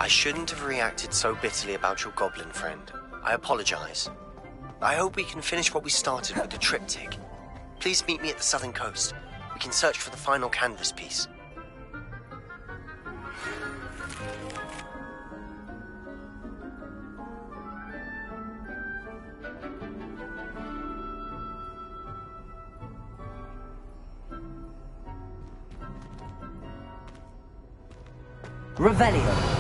I shouldn't have reacted so bitterly about your goblin friend. I apologize. I hope we can finish what we started with the triptych. Please meet me at the southern coast. We can search for the final canvas piece. Revelio.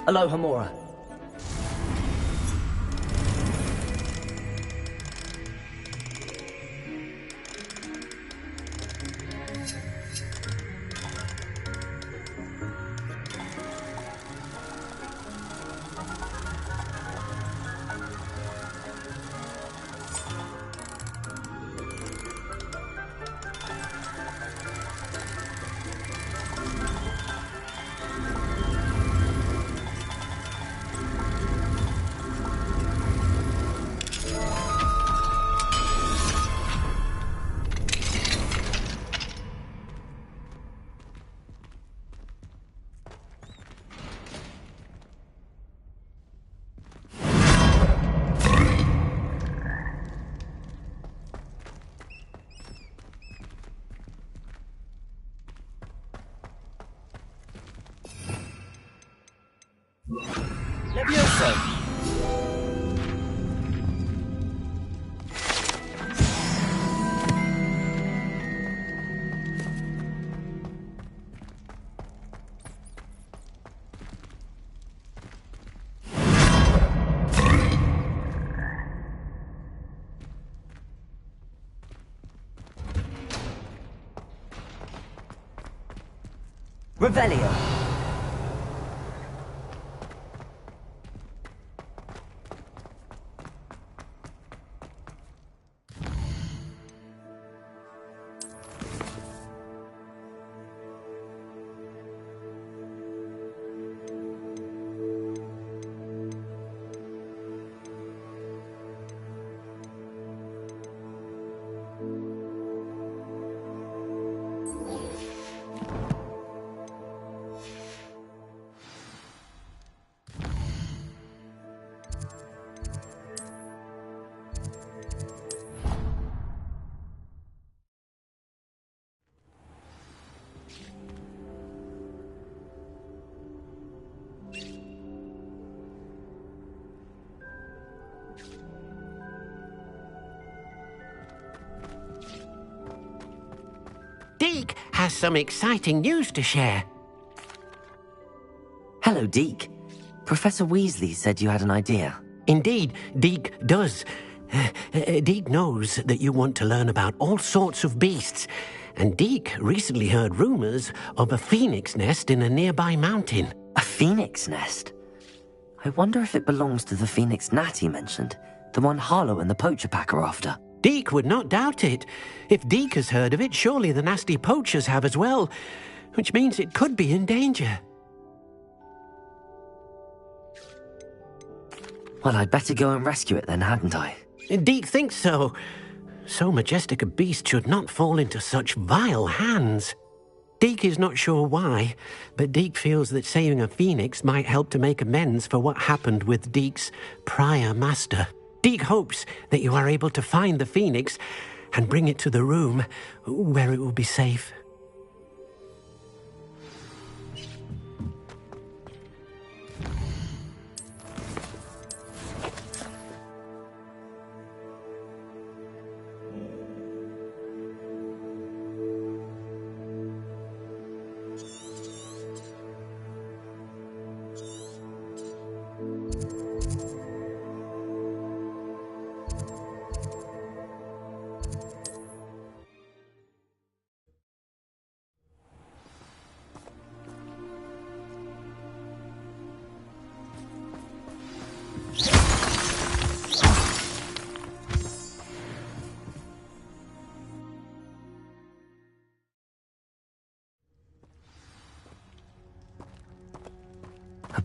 Aloha Mora. Levioso. Revelio. Deke has some exciting news to share. Hello, Deke. Professor Weasley said you had an idea. Indeed, Deke does. Deke knows that you want to learn about all sorts of beasts, and Deke recently heard rumors of a phoenix nest in a nearby mountain. A phoenix nest? I wonder if it belongs to the phoenix gnat he mentioned, the one Harlow and the poacher pack are after. Deke would not doubt it. If Deke has heard of it, surely the nasty poachers have as well, which means it could be in danger. Well, I'd better go and rescue it then, hadn't I? Deke thinks so. So majestic a beast should not fall into such vile hands. Deke is not sure why, but Deke feels that saving a phoenix might help to make amends for what happened with Deke's prior master. Deke hopes that you are able to find the phoenix and bring it to the room where it will be safe.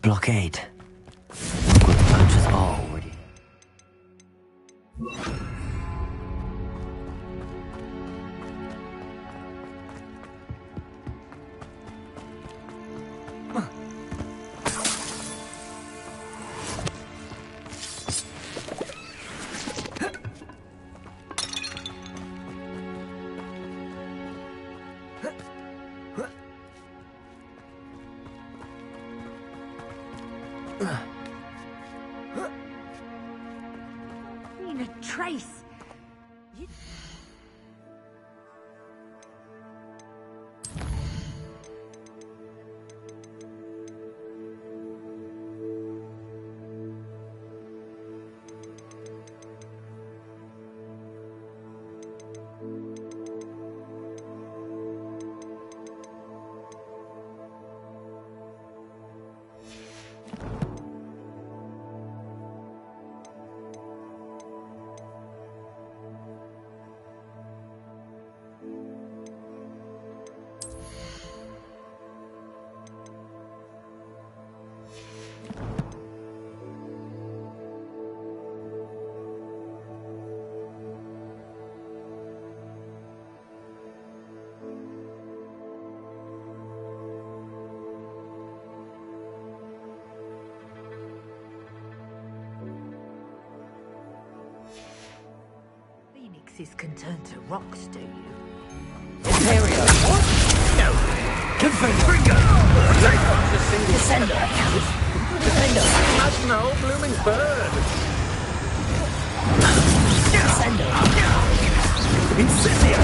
blockade. Look what the poachers are already. Seen a trace. Phoenixes can turn to rocks, do you? Imperio! What? No. Confringo! Descender! Defender! That's an old blooming bird. Descender! Incendio!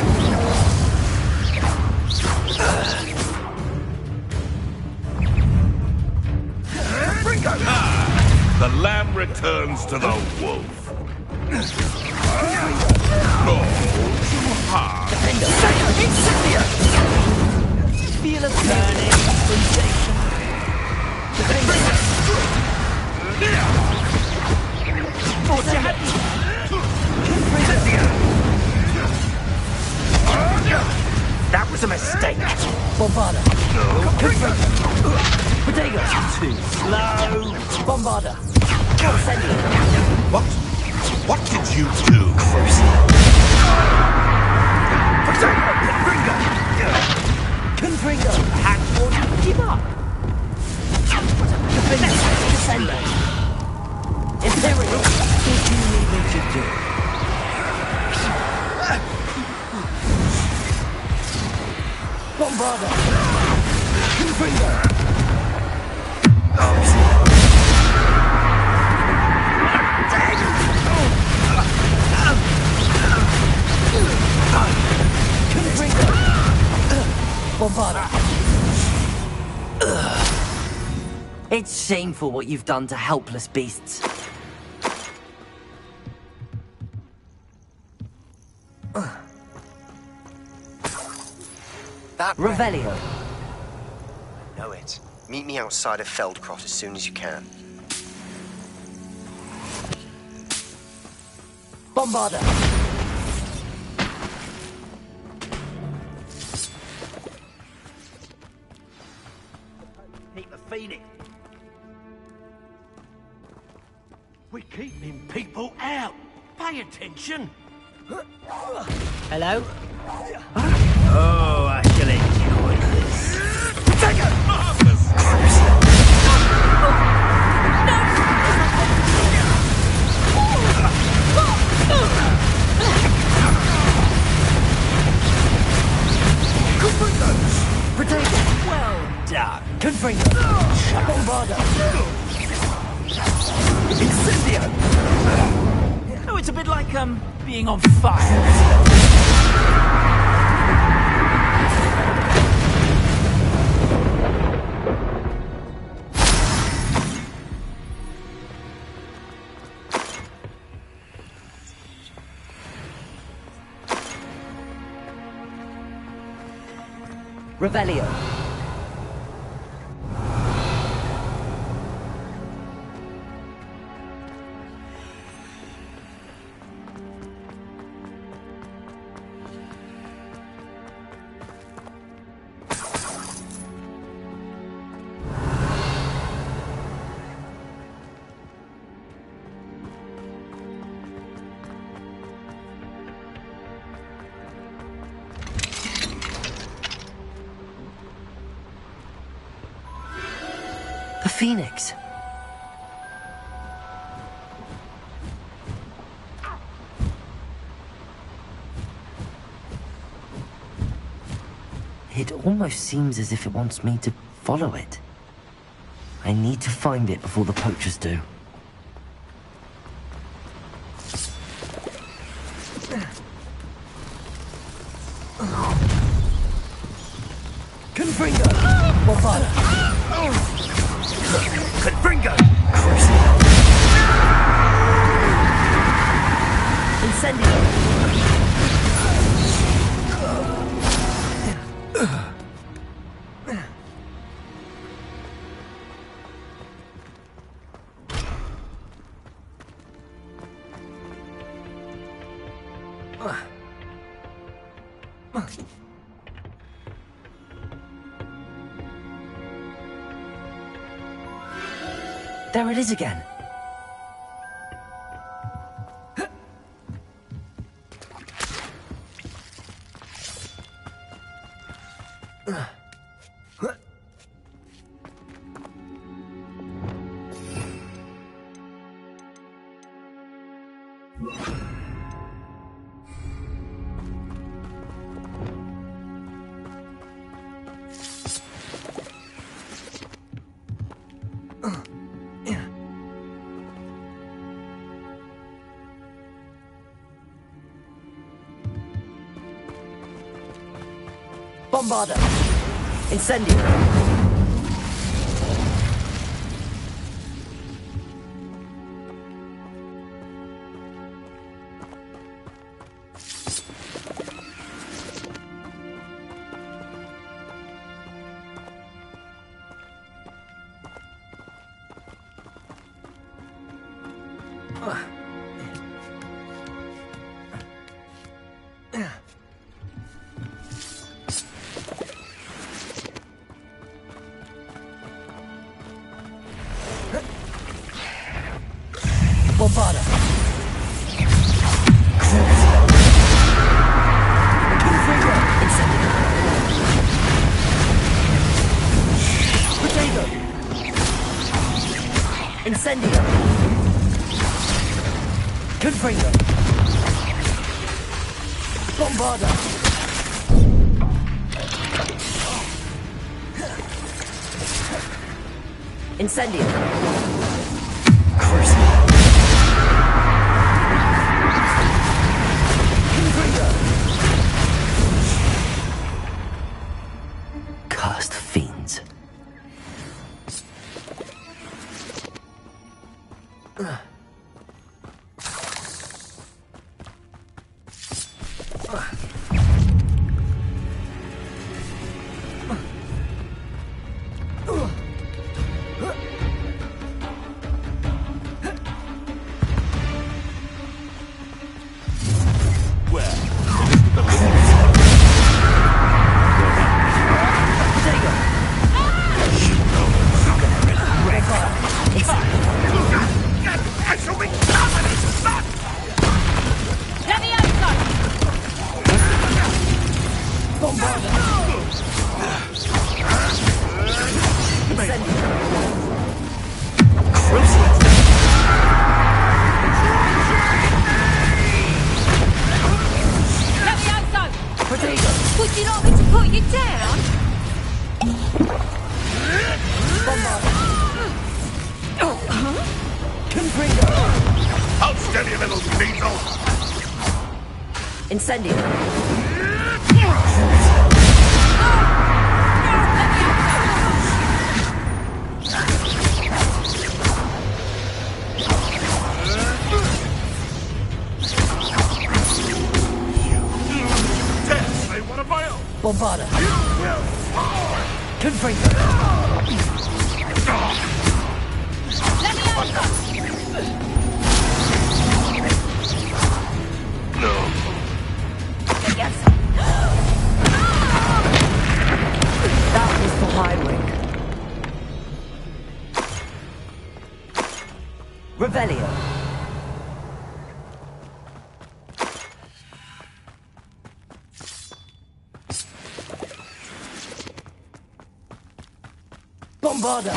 The lamb returns to the wolf. No, too hard. Defender! Incendio! Feel a burning sensation. Defender! Thought you had That was a mistake. Bombarda! Protego! Too slow. Bombarda! Incendio! What? What did you do? Confringo! Had warned you. Give up. Defender! Descender! Imperial! What do you need me to do? Bombarda! Confringo! Confringo! Bombarda! It's shameful what you've done to helpless beasts. That Revelio. Know it. Meet me outside of Feldcroft as soon as you can. Bombarda. Keep the Phoenix. We're keeping people out. Pay attention. Hello? Oh, I shall enjoy this. Marvelous! Protego. Well done. Confringo. Bombarda. Incendio! Oh, it's a bit like, being on fire. Revelio. phoenix. It almost seems as if it wants me to follow it. I need to find it before the poachers do. Confringo! Bofana! Confringo! Incendio! There it is again. Bombarda! Incendio! Bombarda! Confringo! Incendio! Potato! Incendio! Confringo! Bombarda! Incendio! Cursed fiends. I shall be terminated, son! Would you like me to put you down? I'll steady, little diesel! Incendio! Bombarda! Confringo! Let me over! Yes. That was the highway. Revelio. Bombarda!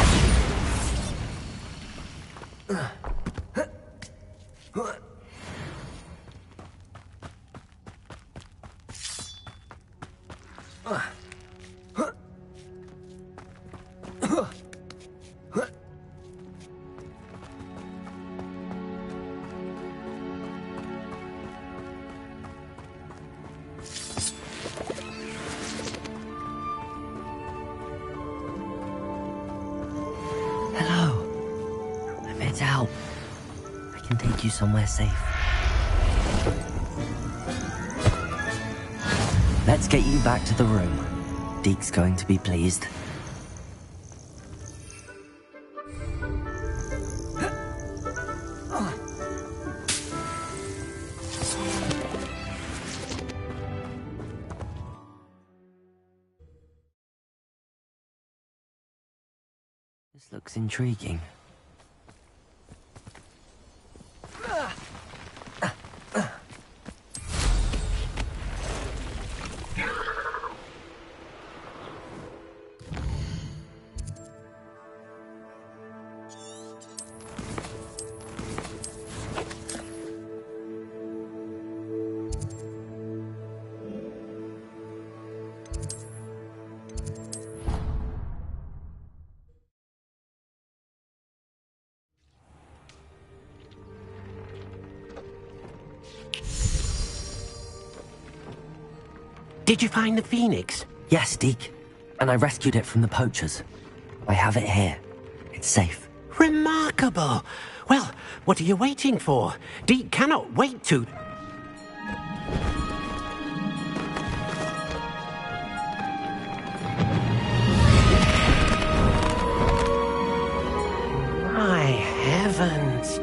Hello. I'm here to help. I can take you somewhere safe. Let's get you back to the room. Deke's going to be pleased. This looks intriguing. Did you find the Phoenix? Yes, Deke. And I rescued it from the poachers. I have it here. It's safe. Remarkable! Well, what are you waiting for? Deke cannot wait to... My heavens!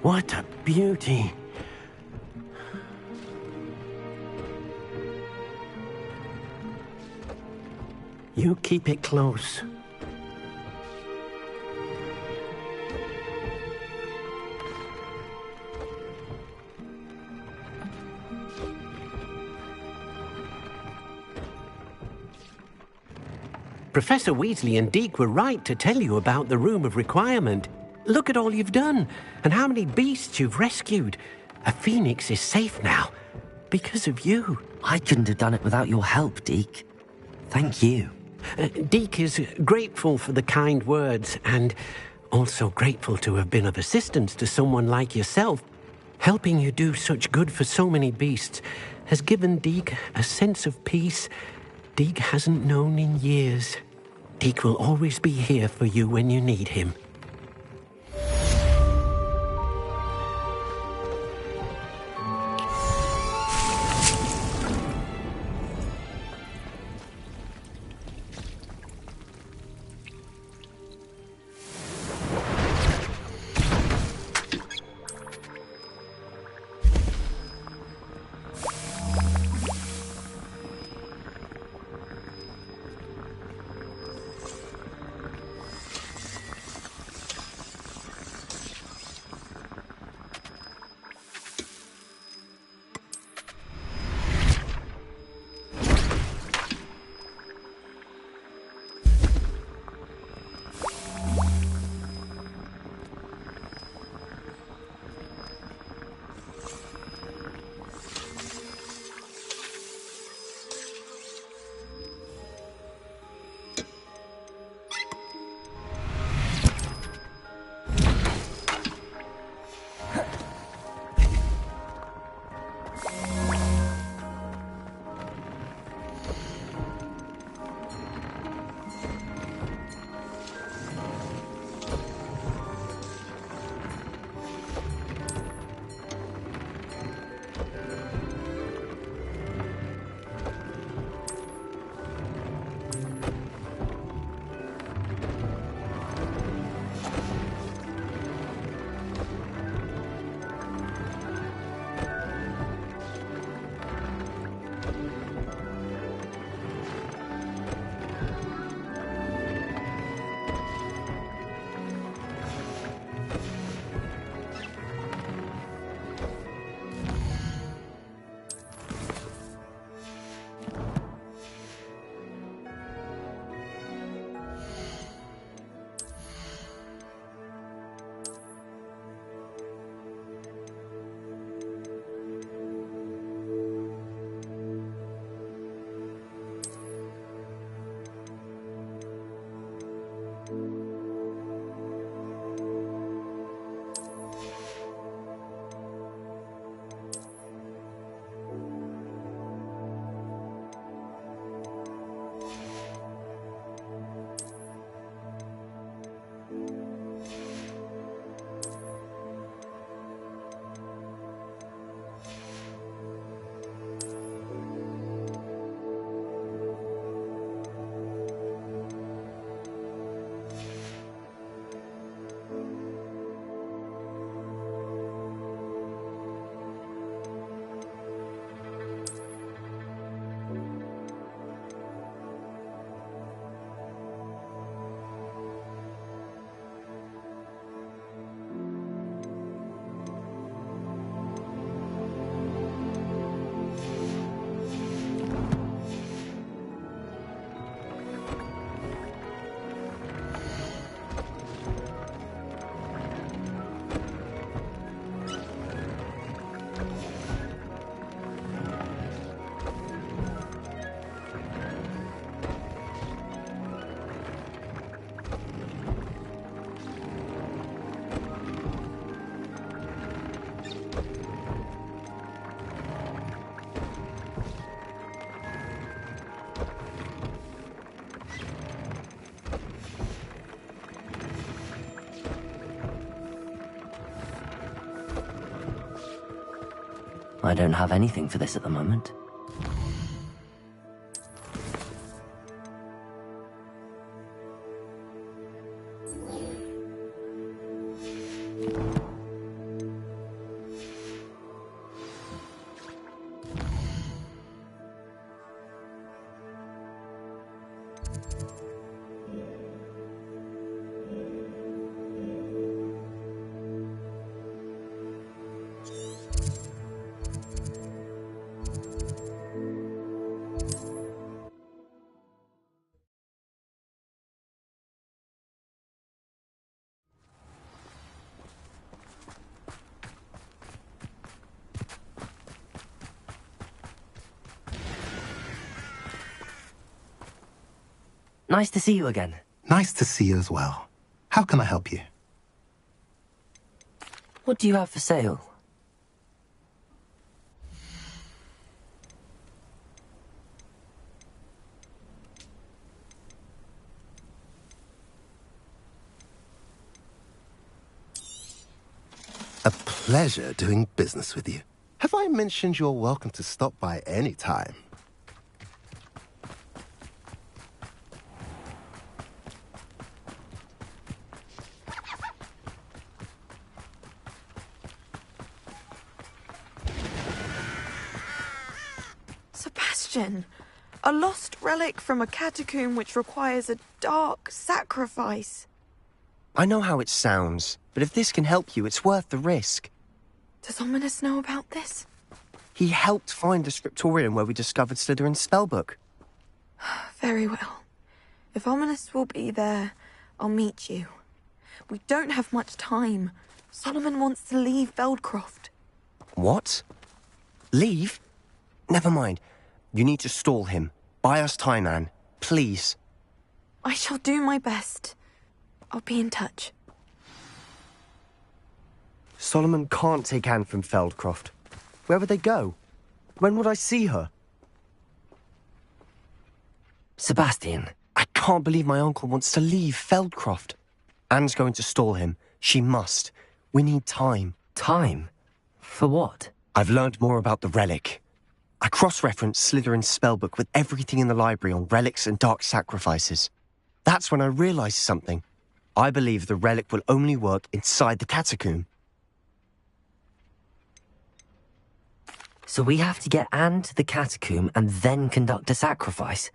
What a beauty! You keep it close. Professor Weasley and Deke were right to tell you about the Room of Requirement. Look at all you've done, and how many beasts you've rescued. A phoenix is safe now, because of you. I couldn't have done it without your help, Deke. Thank you. Deke is grateful for the kind words, and also grateful to have been of assistance to someone like yourself. Helping you do such good for so many beasts has given Deke a sense of peace Deke hasn't known in years. Deke will always be here for you when you need him. I don't have anything for this at the moment. Nice to see you again. Nice to see you as well. How can I help you? What do you have for sale? A pleasure doing business with you. Have I mentioned you're welcome to stop by any time? Sebastian, a lost relic from a catacomb which requires a dark sacrifice. I know how it sounds, but if this can help you, it's worth the risk. Does Ominous know about this? He helped find the scriptorium where we discovered Slytherin's spellbook. Very well. If Ominous will be there, I'll meet you. We don't have much time. Solomon wants to leave Feldcroft. What? Leave? Never mind. You need to stall him. Buy us time, Anne. Please. I shall do my best. I'll be in touch. Solomon can't take Anne from Feldcroft. Where would they go? When would I see her? Sebastian. I can't believe my uncle wants to leave Feldcroft. Anne's going to stall him. She must. We need time. Time? For what? I've learned more about the relic. I cross-referenced Slytherin's spellbook with everything in the library on relics and dark sacrifices. That's when I realized something. I believe the relic will only work inside the catacomb. So we have to get Anne to the catacomb and then conduct a sacrifice.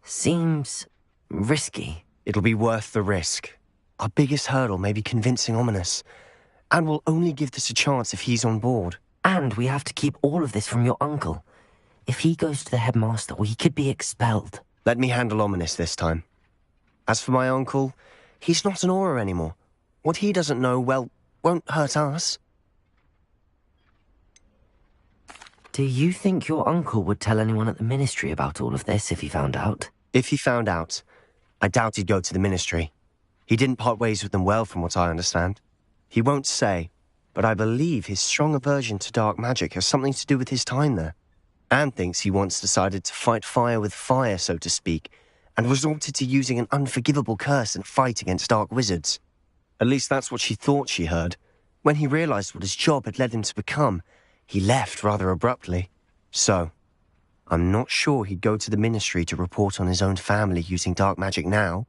Seems risky. It'll be worth the risk. Our biggest hurdle may be convincing Ominous. And we'll only give this a chance if he's on board. And we have to keep all of this from your uncle. If he goes to the headmaster, he could be expelled. Let me handle Ominous this time. As for my uncle, he's not an Auror anymore. What he doesn't know, well, won't hurt us. Do you think your uncle would tell anyone at the ministry about all of this if he found out? If he found out, I doubt he'd go to the ministry. He didn't part ways with them well, from what I understand. He won't say, but I believe his strong aversion to dark magic has something to do with his time there. Anne thinks he once decided to fight fire with fire, so to speak, and resorted to using an unforgivable curse in a fight against dark wizards. At least that's what she thought she heard. When he realized what his job had led him to become, he left rather abruptly. So, I'm not sure he'd go to the ministry to report on his own family using dark magic now.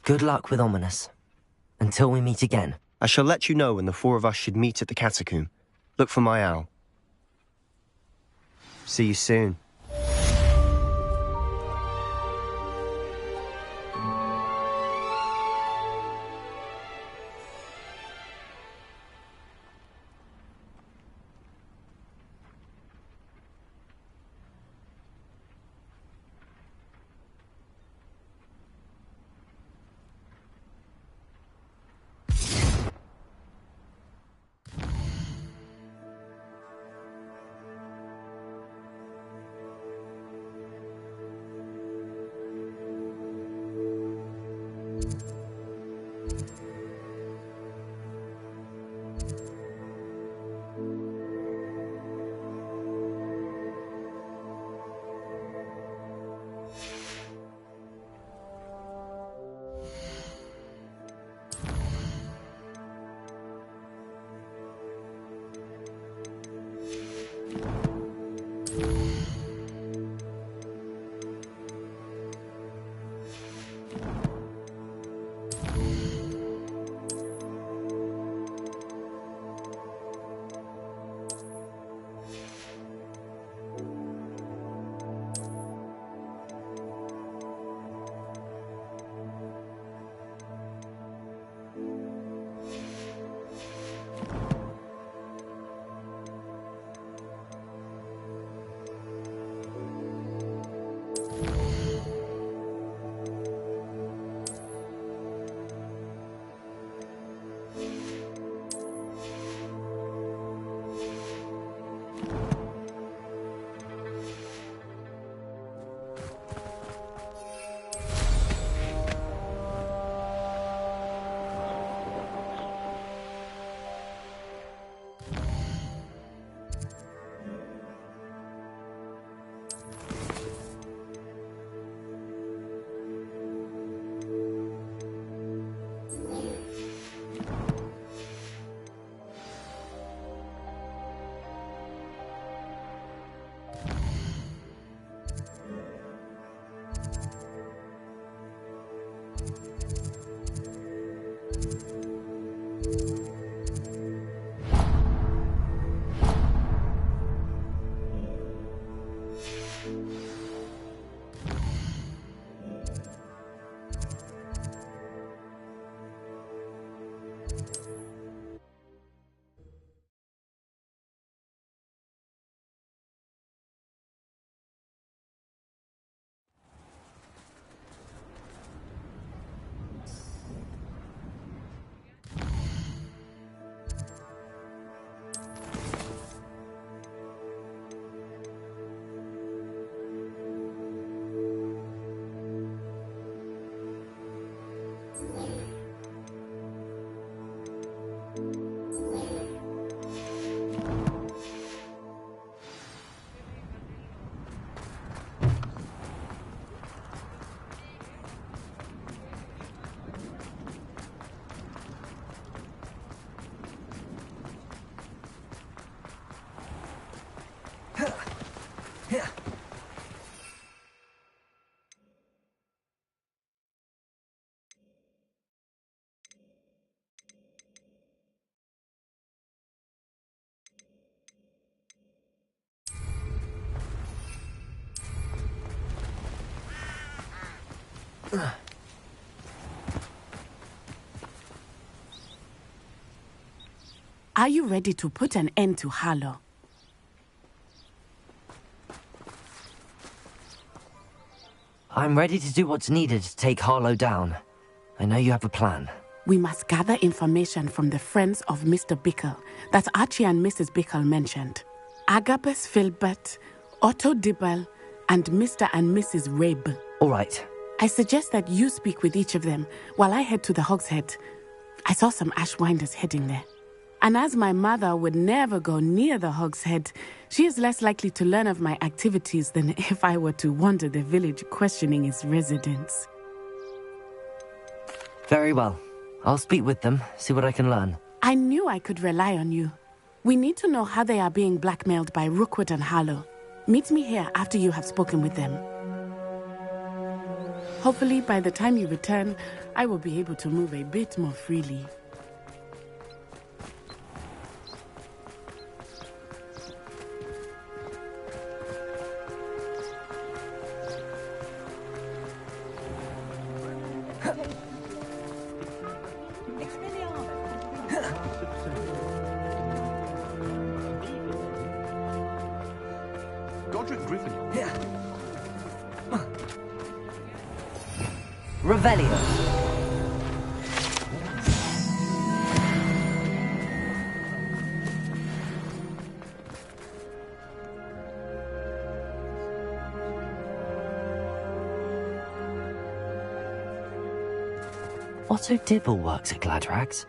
Good luck with Ominous. Until we meet again. I shall let you know when the four of us should meet at the catacomb. Look for my owl. See you soon. Are you ready to put an end to Harlow? I'm ready to do what's needed to take Harlow down. I know you have a plan. We must gather information from the friends of Mr. Bickle that Archie and Mrs. Bickle mentioned. Agabus Filbert, Otto Dibble, and Mr. and Mrs. Rabe. All right. I suggest that you speak with each of them while I head to the Hogshead. I saw some Ashwinders heading there. And as my mother would never go near the Hogshead, she is less likely to learn of my activities than if I were to wander the village questioning its residents. Very well. I'll speak with them, see what I can learn. I knew I could rely on you. We need to know how they are being blackmailed by Rookwood and Harlow. Meet me here after you have spoken with them. Hopefully, by the time you return, I will be able to move a bit more freely. Revelio. Otto Dibble works at Gladrags.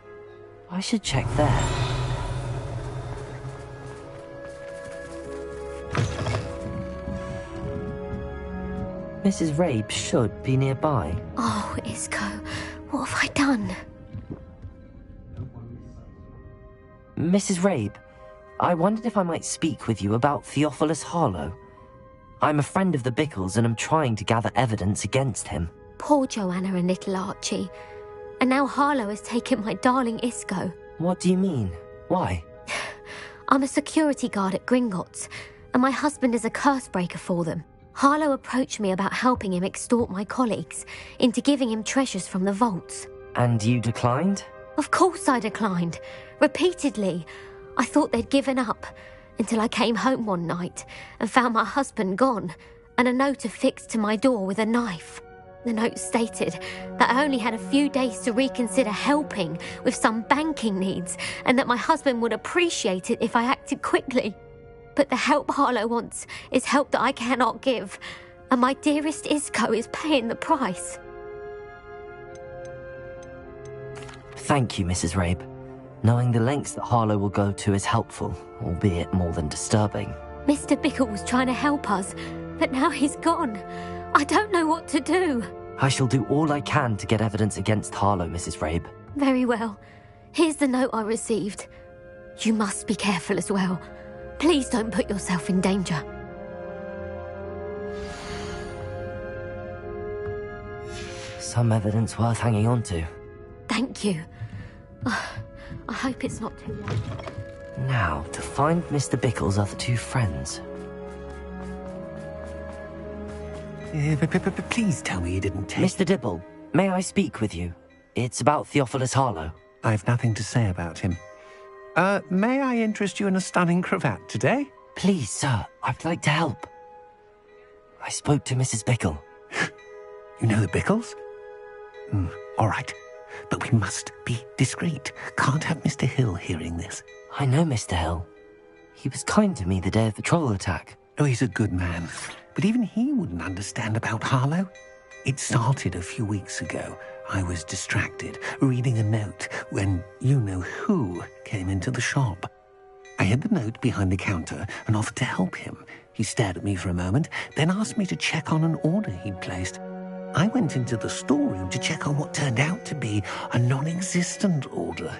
I should check there. Mrs. Rabe should be nearby. Oh, Isco, what have I done? Mrs. Rabe, I wondered if I might speak with you about Theophilus Harlow. I'm a friend of the Bickles and I'm trying to gather evidence against him. Poor Joanna and little Archie. And now Harlow has taken my darling Isco. What do you mean? Why? I'm a security guard at Gringotts, and my husband is a curse breaker for them. Harlow approached me about helping him extort my colleagues into giving him treasures from the vaults. And you declined? Of course I declined. Repeatedly. I thought they'd given up, until I came home one night and found my husband gone, and a note affixed to my door with a knife. The note stated that I only had a few days to reconsider helping with some banking needs, and that my husband would appreciate it if I acted quickly. But the help Harlow wants is help that I cannot give, and my dearest Isco is paying the price. Thank you, Mrs. Rabe. Knowing the lengths that Harlow will go to is helpful, albeit more than disturbing. Mr. Bickle was trying to help us, but now he's gone. I don't know what to do. I shall do all I can to get evidence against Harlow, Mrs. Rabe. Very well. Here's the note I received. You must be careful as well. Please don't put yourself in danger. Some evidence worth hanging on to. Thank you. I hope it's not too late. Now, to find Mr. Bickle's other two friends. Please tell me you didn't take... Mr. Dibble, may I speak with you? It's about Theophilus Harlow. I've nothing to say about him. May I interest you in a stunning cravat today? Please, sir, I'd like to help. I spoke to Mrs. Bickle. You know the Bickles? All right. But we must be discreet. Can't have Mr. Hill hearing this. I know Mr. Hill. He was kind to me the day of the troll attack. Oh, he's a good man. But even he wouldn't understand about Harlow. It started a few weeks ago. I was distracted, reading a note, when you-know-who came into the shop. I hid the note behind the counter and offered to help him. He stared at me for a moment, then asked me to check on an order he'd placed. I went into the storeroom to check on what turned out to be a non-existent order.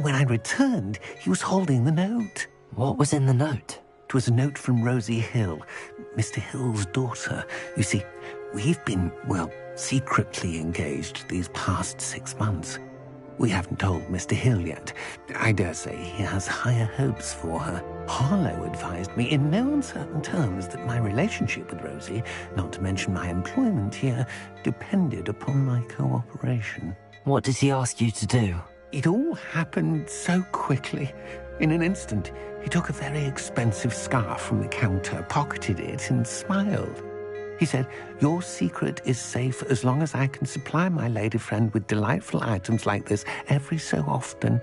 When I returned, he was holding the note. What was in the note? It was a note from Rosie Hill, Mr. Hill's daughter. You see, we've been, secretly engaged these past 6 months. We haven't told Mr. Hill yet. I dare say he has higher hopes for her. Harlow advised me in no uncertain terms that my relationship with Rosie, not to mention my employment here, depended upon my cooperation. What does he ask you to do? It all happened so quickly. In an instant, he took a very expensive scarf from the counter, pocketed it, and smiled. He said, "Your secret is safe as long as I can supply my lady friend with delightful items like this every so often."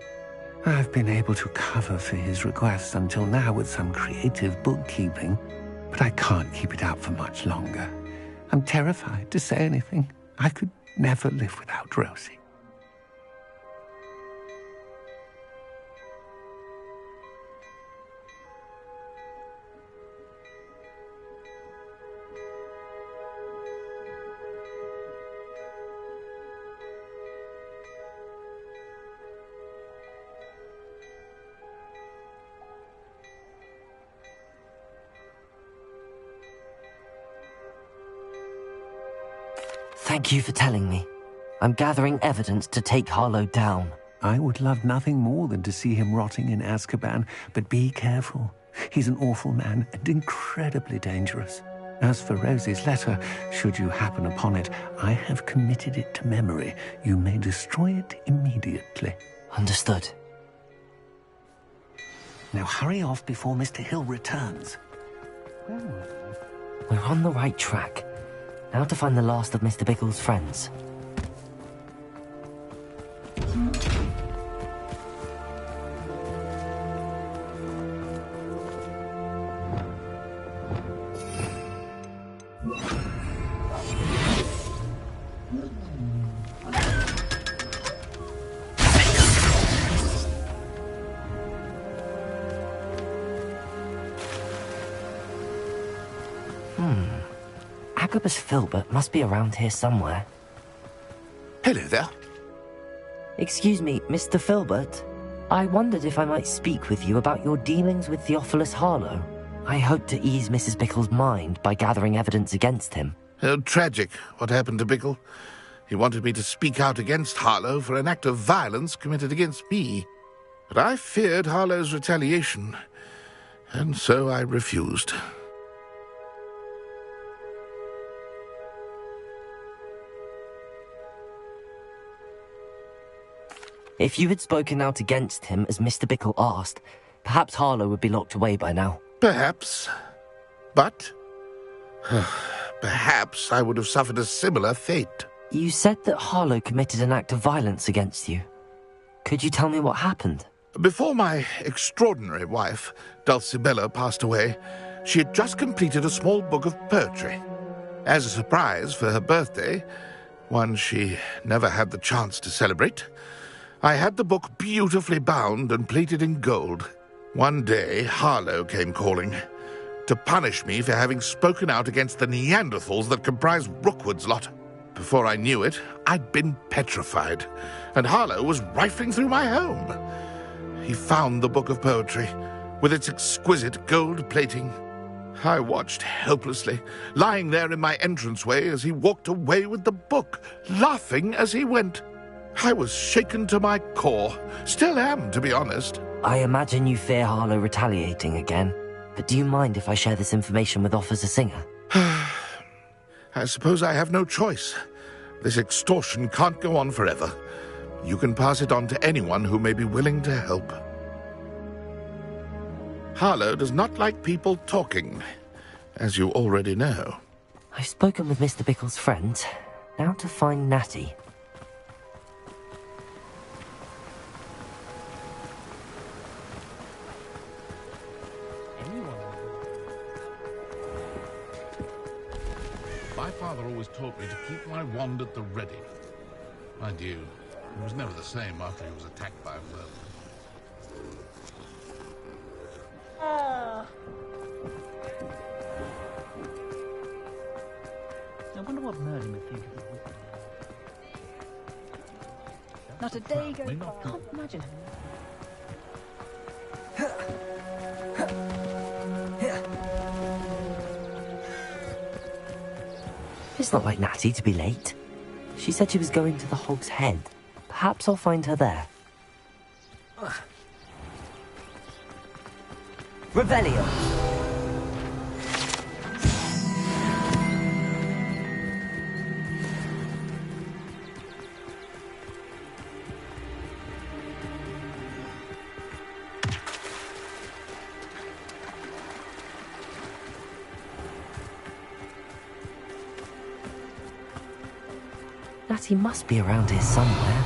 I've been able to cover for his request until now with some creative bookkeeping, but I can't keep it up for much longer. I'm terrified to say anything. I could never live without Rosie. Thank you for telling me. I'm gathering evidence to take Harlow down. I would love nothing more than to see him rotting in Azkaban, but be careful. He's an awful man and incredibly dangerous. As for Rosie's letter, should you happen upon it, I have committed it to memory. You may destroy it immediately. Understood. Now hurry off before Mr. Hill returns. We're on the right track. Now to find the last of Mr. Bickle's friends. Agabus Filbert must be around here somewhere. Hello there. Excuse me, Mr. Filbert. I wondered if I might speak with you about your dealings with Theophilus Harlow. I hope to ease Mrs. Bickle's mind by gathering evidence against him. Oh, tragic what happened to Bickle. He wanted me to speak out against Harlow for an act of violence committed against me. But I feared Harlow's retaliation, and so I refused. If you had spoken out against him as Mr. Bickle asked, perhaps Harlow would be locked away by now. Perhaps. But perhaps I would have suffered a similar fate. You said that Harlow committed an act of violence against you. Could you tell me what happened? Before my extraordinary wife, Dulcibella, passed away, she had just completed a small book of poetry. As a surprise for her birthday, one she never had the chance to celebrate, I had the book beautifully bound and plated in gold. One day, Harlow came calling to punish me for having spoken out against the Neanderthals that comprise Rookwood's lot. Before I knew it, I'd been petrified, and Harlow was rifling through my home. He found the book of poetry, with its exquisite gold plating. I watched helplessly, lying there in my entranceway as he walked away with the book, laughing as he went. I was shaken to my core. Still am, to be honest. I imagine you fear Harlow retaliating again. But do you mind if I share this information with Officer Singer? I suppose I have no choice. This extortion can't go on forever. You can pass it on to anyone who may be willing to help. Harlow does not like people talking, as you already know. I've spoken with Mr. Bickle's friends. Now to find Natty. My father always taught me to keep my wand at the ready. Mind you, he was never the same after he was attacked by a vermin. I wonder what Merlin would think of the wizard. Not a day goes by. I can't imagine. It's not like Natty to be late. She said she was going to the Hog's Head. Perhaps I'll find her there. Revelio! Natty must be around here somewhere.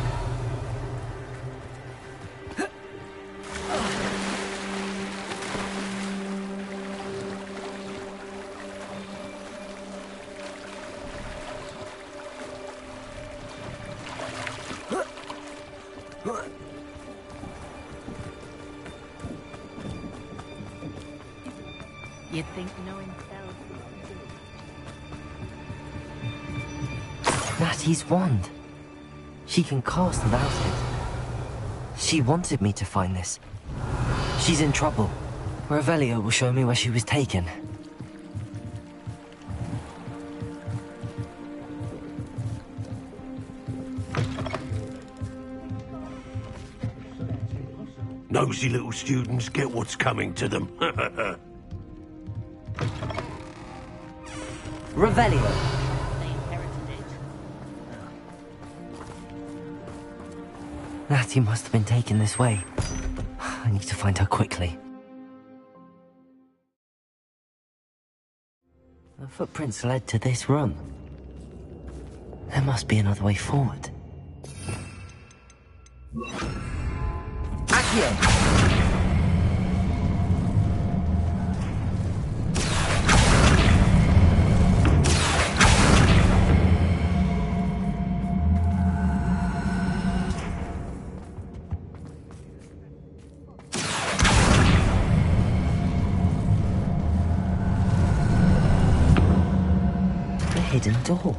You'd think knowing Natty's wand. She can cast without it. She wanted me to find this. She's in trouble. Revelio will show me where she was taken. Nosy little students get what's coming to them. Revelio. Natty must have been taken this way. I need to find her quickly. The footprints led to this room. There must be another way forward. Accio! Hidden door.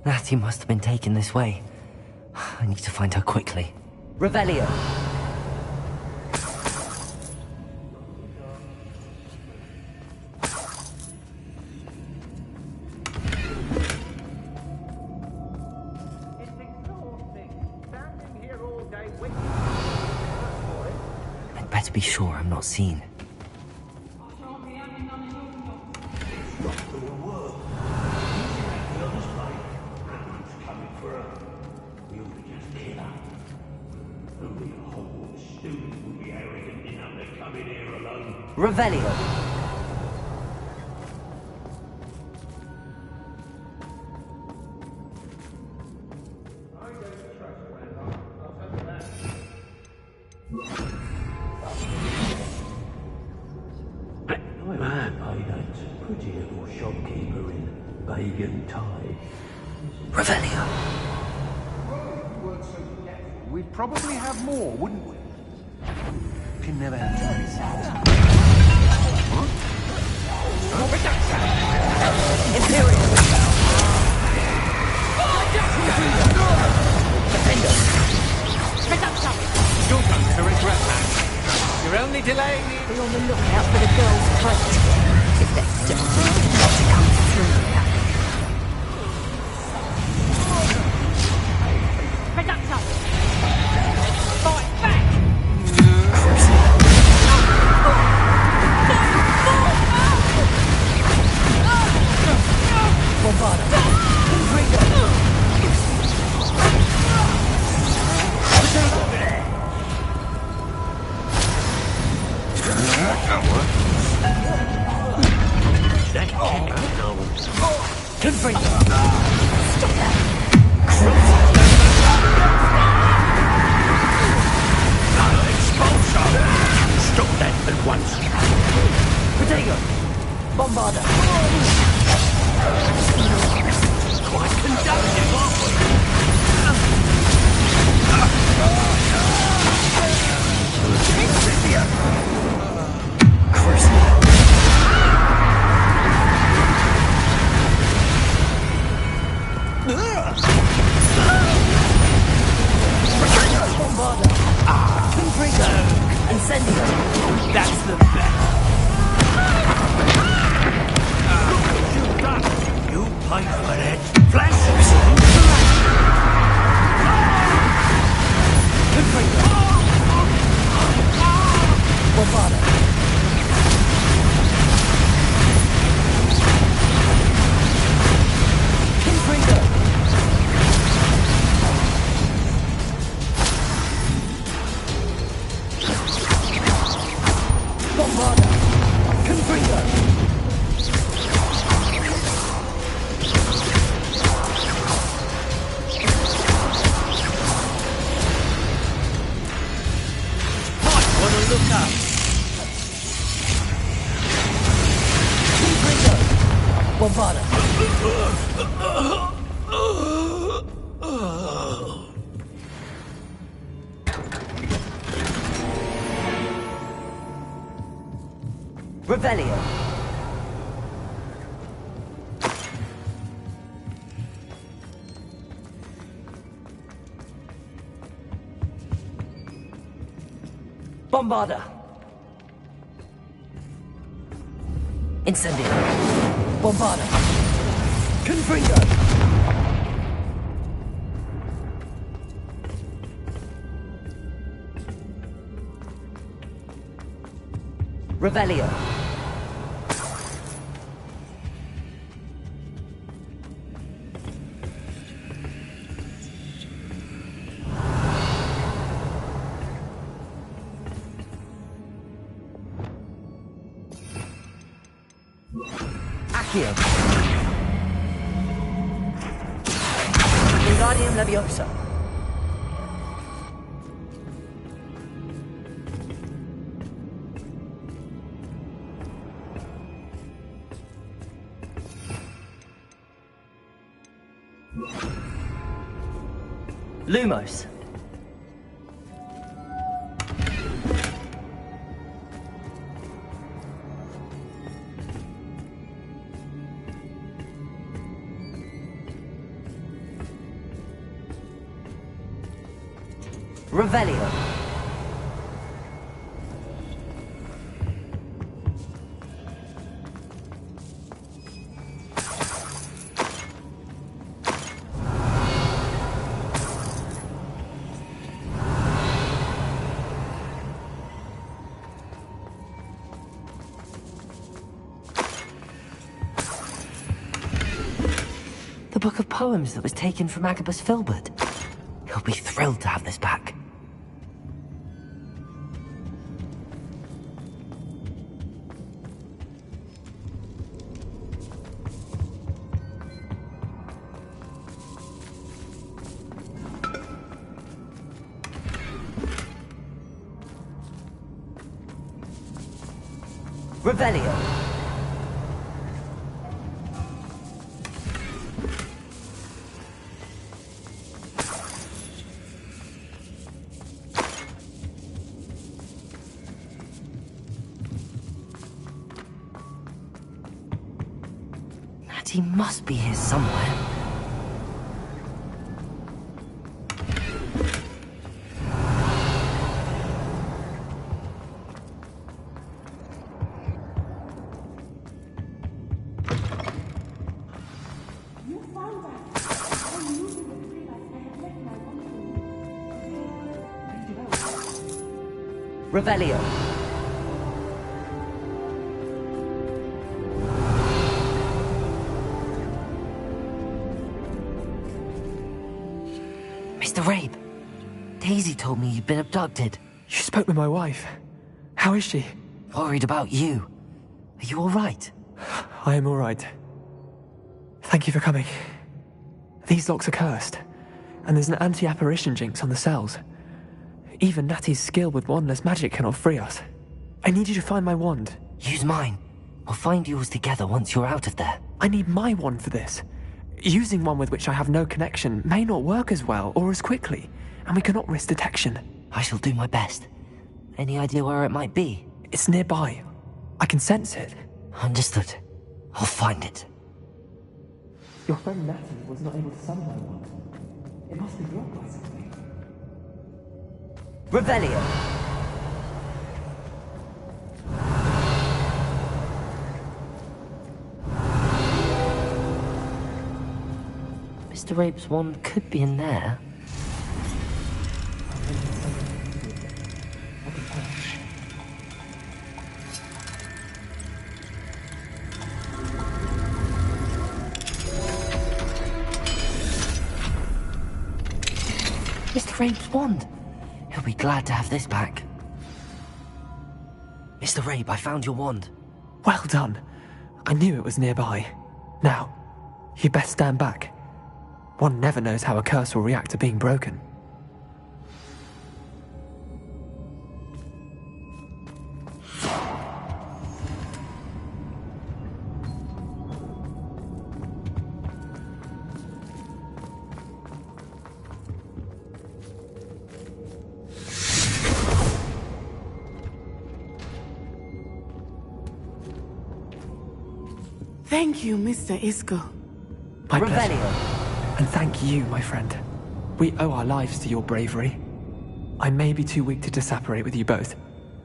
Natty must have been taken this way. I need to find her quickly. Revelio! I'd better be sure I'm not seen. Revelio. I that pretty little shopkeeper in Bagan tie. Revelio. We'd probably have more, wouldn't we? Can never have choice. Imperial! Defender! You're going to regret that. You're only delaying it. Be on the lookout for the girl's plate. If they're desperate not to come through that. Revelio. Bombarda. Incendio. Bombarda. Confringo. Revelio. Accio. Wingardium Leviosa. Lumos. Revelio. The book of poems that was taken from Agabus Filbert. He'll be thrilled to have this back. Revelio. He must be here somewhere. Revelio. Mr. Rabe, Daisy told me you'd been abducted. You spoke with my wife. How is she? Worried about you. Are you all right? I am all right. Thank you for coming. These locks are cursed, and there's an anti-apparition jinx on the cells. Even Natty's skill with wandless magic cannot free us. I need you to find my wand. Use mine. We'll find yours together once you're out of there. I need my wand for this. Using one with which I have no connection may not work as well or as quickly, and we cannot risk detection. I shall do my best. Any idea where it might be? It's nearby. I can sense it. Understood. I'll find it. Your friend Natty was not able to summon my wand. It must be blocked by something. Revelio! Mr. Rabe's wand could be in there. Mr. Rabe's wand! He'll be glad to have this back. Mr. Rabe, I found your wand. Well done. I knew it was nearby. Now, you best stand back. One never knows how a curse will react to being broken. Thank you, Mr. Isco. My pleasure. And thank you, my friend. We owe our lives to your bravery. I may be too weak to disapparate with you both,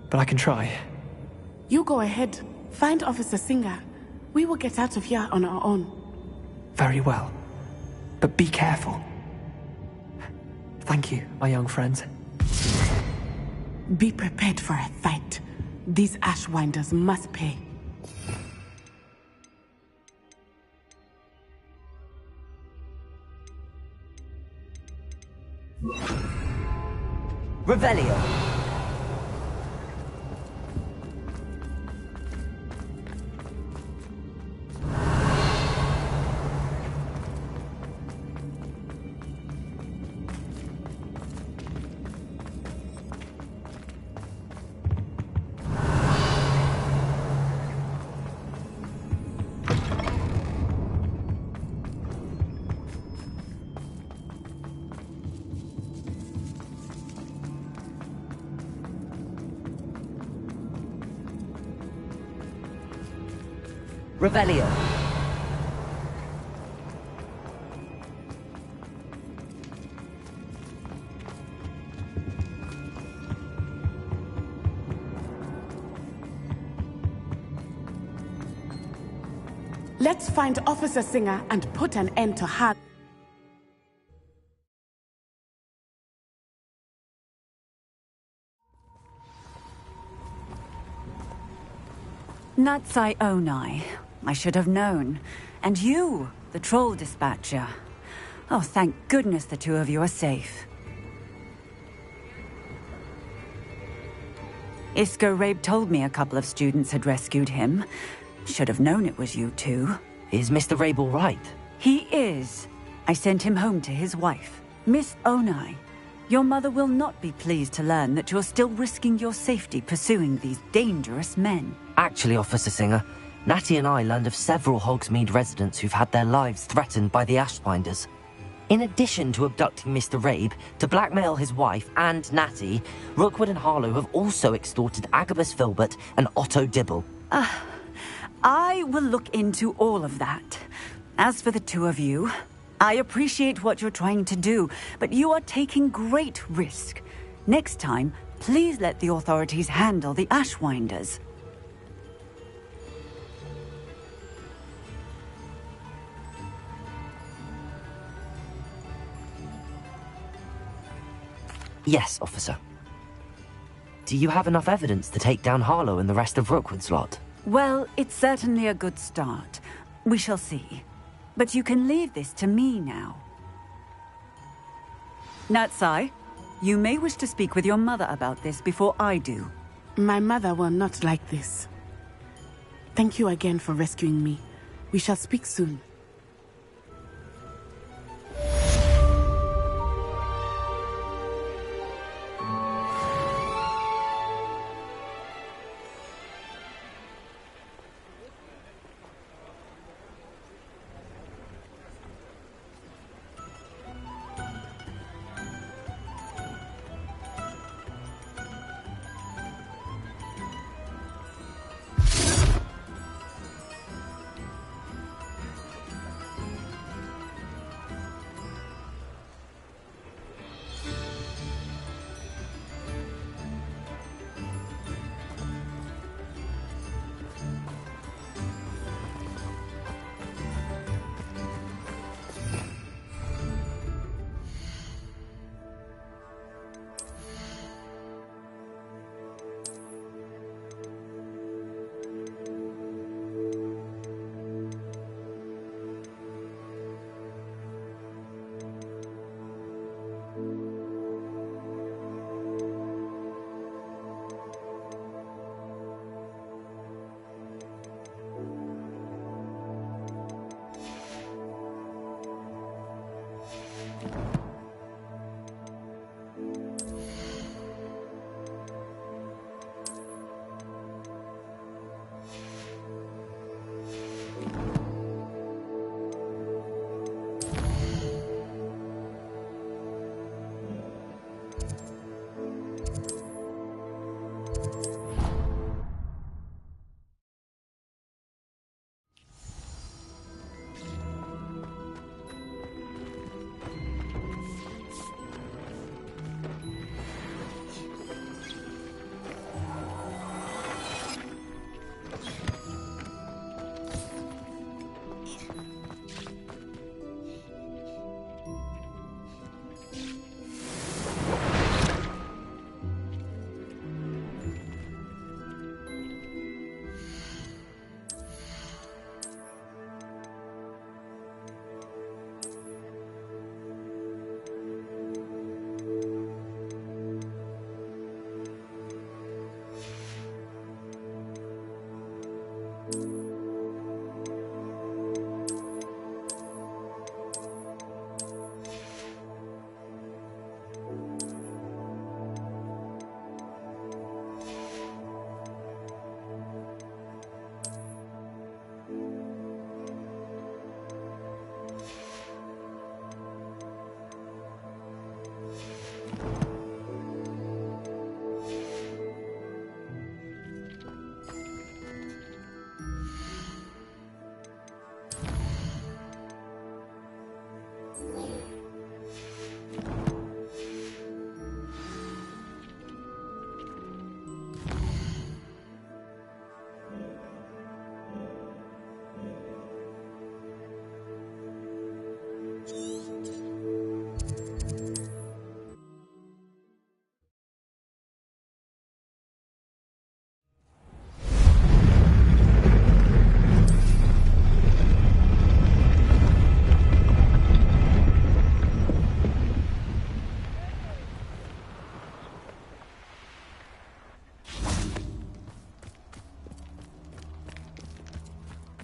but I can try. You go ahead. Find Officer Singer. We will get out of here on our own. Very well. But be careful. Thank you, my young friends. Be prepared for a fight. These Ashwinders must pay. Revelio. Revelio. Let's find Officer Singer and put an end to her. Natsai Onai. I should have known. And you, the troll dispatcher. Oh, thank goodness the two of you are safe. Isco Rabe told me a couple of students had rescued him. Should have known it was you two. Is Mr. Rabe all right? He is. I sent him home to his wife. Miss Onai, your mother will not be pleased to learn that you're still risking your safety pursuing these dangerous men. Actually, Officer Singer, Natty and I learned of several Hogsmeade residents who've had their lives threatened by the Ashwinders. In addition to abducting Mr. Rabe to blackmail his wife and Natty, Rookwood and Harlow have also extorted Agabus Filbert and Otto Dibble. I will look into all of that. As for the two of you, I appreciate what you're trying to do, but you are taking great risk. Next time, please let the authorities handle the Ashwinders. Yes, officer. Do you have enough evidence to take down Harlow and the rest of Rookwood's lot? Well, it's certainly a good start. We shall see. But you can leave this to me now. Natsai, you may wish to speak with your mother about this before I do. My mother will not like this. Thank you again for rescuing me. We shall speak soon.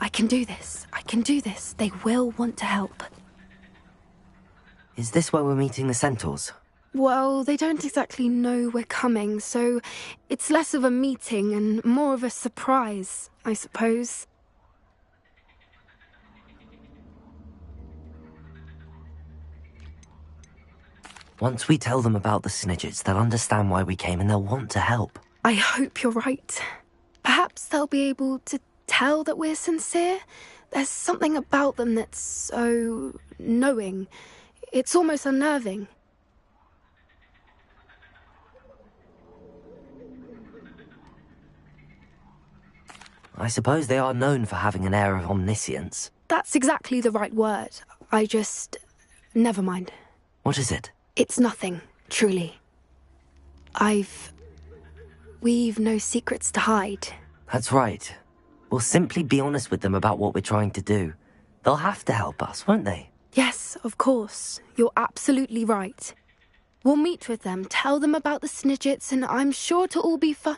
I can do this. I can do this. They will want to help. Is this where we're meeting the centaurs? Well, they don't exactly know we're coming, so it's less of a meeting and more of a surprise, I suppose. Once we tell them about the Snidgets, they'll understand why we came and they'll want to help. I hope you're right. Perhaps they'll be able to tell that we're sincere. There's something about them that's so knowing. It's almost unnerving. I suppose they are known for having an air of omniscience. That's exactly the right word. Never mind. What is it? It's nothing, truly. We've no secrets to hide. That's right. We'll simply be honest with them about what we're trying to do. They'll have to help us, won't they? Yes, of course. You're absolutely right. We'll meet with them, tell them about the Snidgets, and I'm sure it'll all be fine.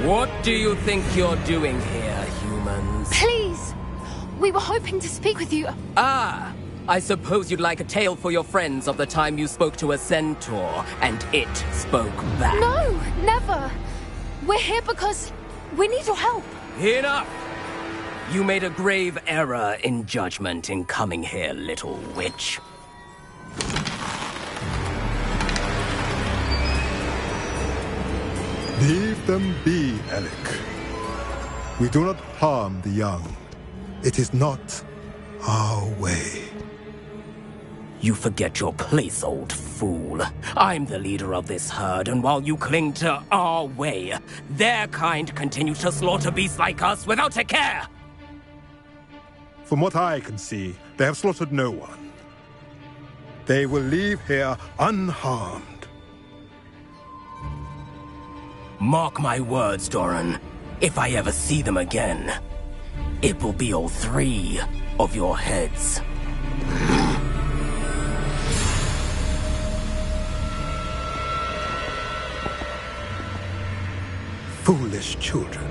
What do you think you're doing here, humans? Please! We were hoping to speak with you. Ah! I suppose you'd like a tale for your friends of the time you spoke to a centaur, and it spoke back. No! Never! We're here because we need your help. Enough! You made a grave error in judgment in coming here, little witch. Leave them be, Alec. We do not harm the young. It is not our way. You forget your place, old fool. I'm the leader of this herd, and while you cling to our way, their kind continue to slaughter beasts like us without a care! From what I can see, they have slaughtered no one. They will leave here unharmed. Mark my words, Doran. If I ever see them again, it will be all 3 of your heads. Foolish children.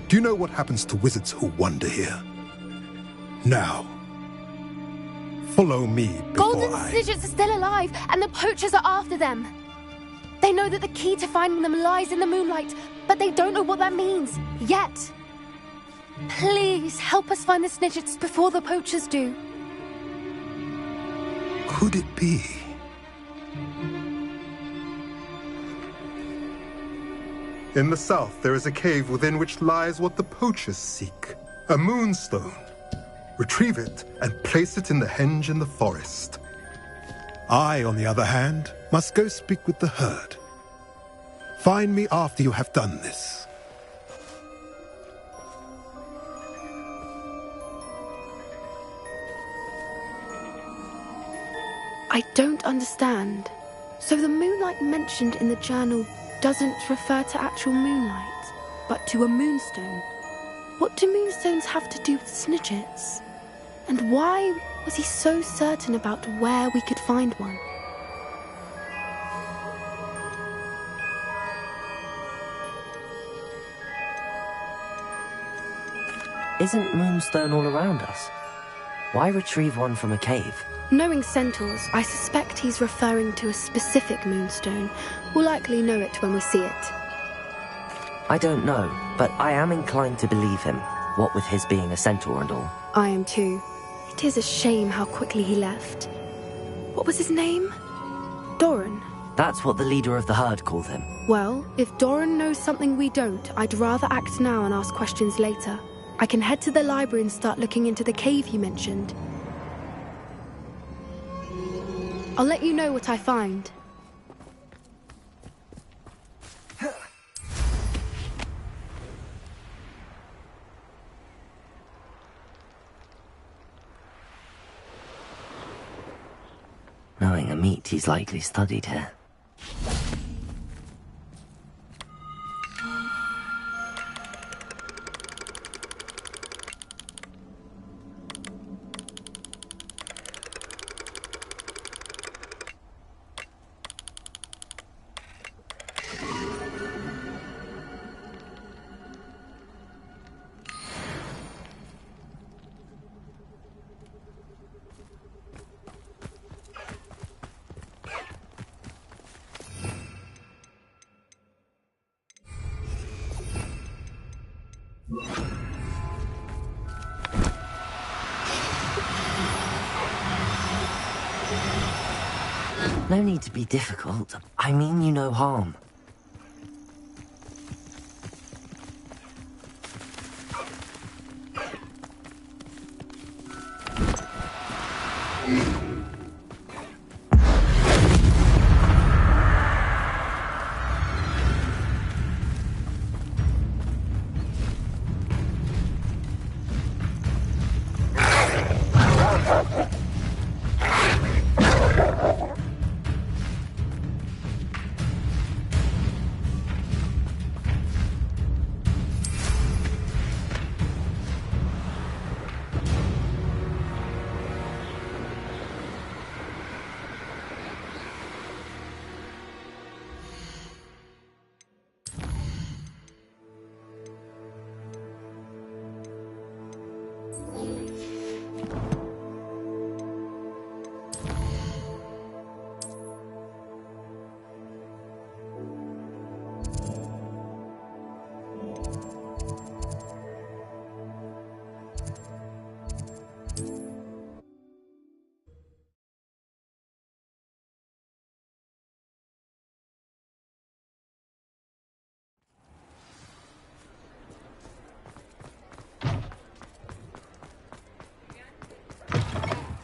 Do you know what happens to wizards who wander here? Now, follow me before Golden Snidgets are still alive, and the poachers are after them. They know that the key to finding them lies in the moonlight, but they don't know what that means, yet. Please, help us find the Snidgets before the poachers do. Could it be? In the south, there is a cave within which lies what the poachers seek. A moonstone. Retrieve it and place it in the henge in the forest. I, on the other hand, must go speak with the herd. Find me after you have done this. I don't understand. So the moonlight mentioned in the journal doesn't refer to actual moonlight, but to a moonstone. What do moonstones have to do with Snidgets? And why was he so certain about where we could find one? Isn't moonstone all around us? Why retrieve one from a cave? Knowing centaurs, I suspect he's referring to a specific moonstone. We'll likely know it when we see it. I don't know, but I am inclined to believe him, what with his being a centaur and all. I am too. It is a shame how quickly he left. What was his name? Doran. That's what the leader of the herd called him. Well, if Doran knows something we don't, I'd rather act now and ask questions later. I can head to the library and start looking into the cave you mentioned. I'll let you know what I find. Knowing Amit, he's likely studied here. No need to be difficult. I mean you no harm.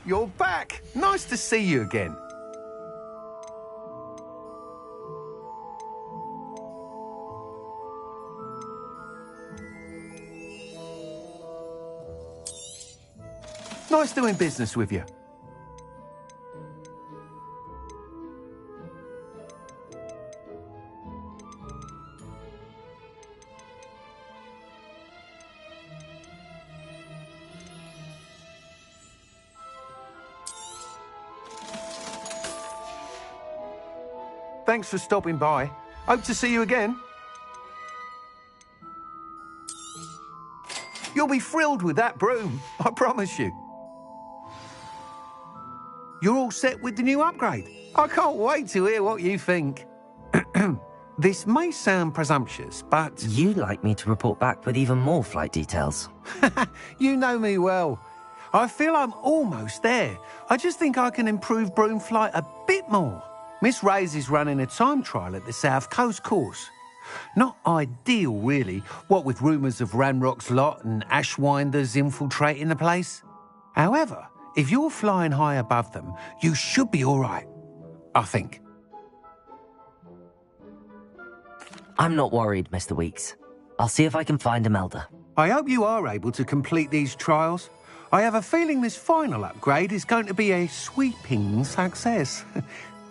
You're back! Nice to see you again. Nice doing business with you. Thanks for stopping by. Hope to see you again. You'll be thrilled with that broom, I promise you. You're all set with the new upgrade. I can't wait to hear what you think. This may sound presumptuous, but... You'd like me to report back with even more flight details. You know me well. I feel I'm almost there. I just think I can improve broom flight a bit more. Miss Ray's is running a time trial at the South Coast course. Not ideal, really, what with rumours of Ranrock's lot and Ashwinders infiltrating the place. However, if you're flying high above them, you should be all right, I think. I'm not worried, Mr. Weeks. I'll see if I can find Imelda. I hope you are able to complete these trials. I have a feeling this final upgrade is going to be a sweeping success.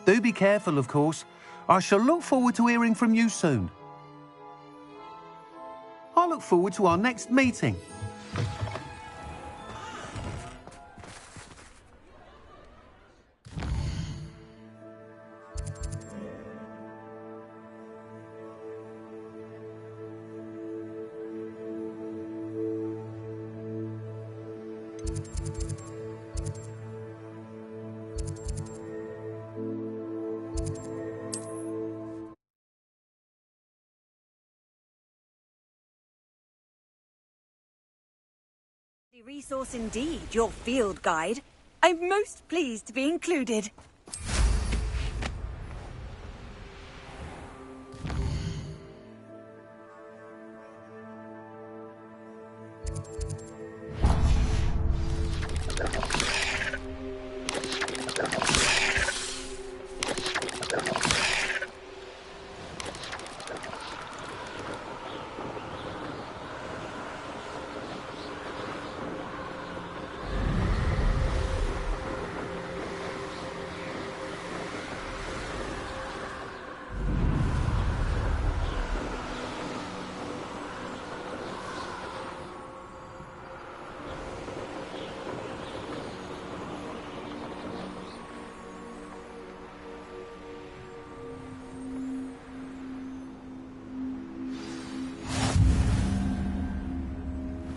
Do be careful, of course. I shall look forward to hearing from you soon. I look forward to our next meeting. Resource indeed, your field guide. I'm most pleased to be included.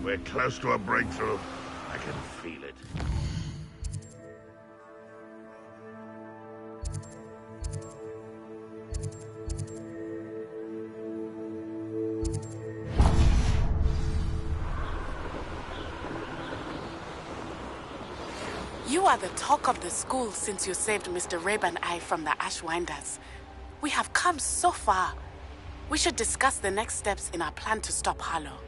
We're close to a breakthrough. I can feel it. You are the talk of the school since you saved Mr. Reb and I from the Ashwinders. We have come so far. We should discuss the next steps in our plan to stop Harlow.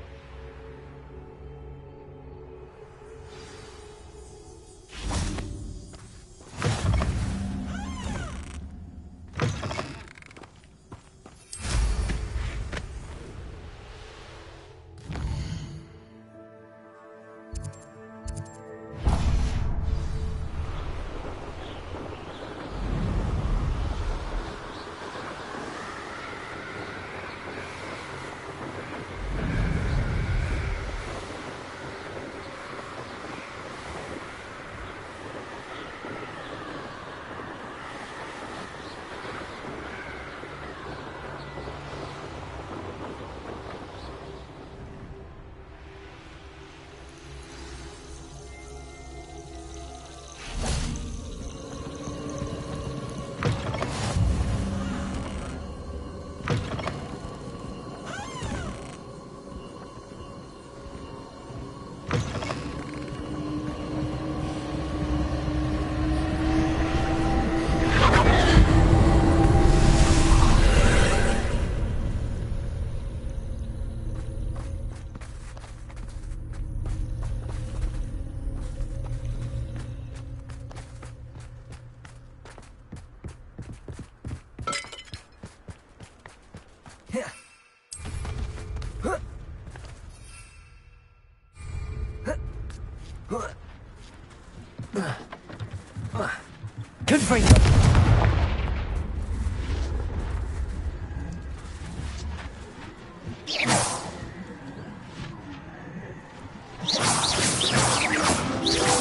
Confringo!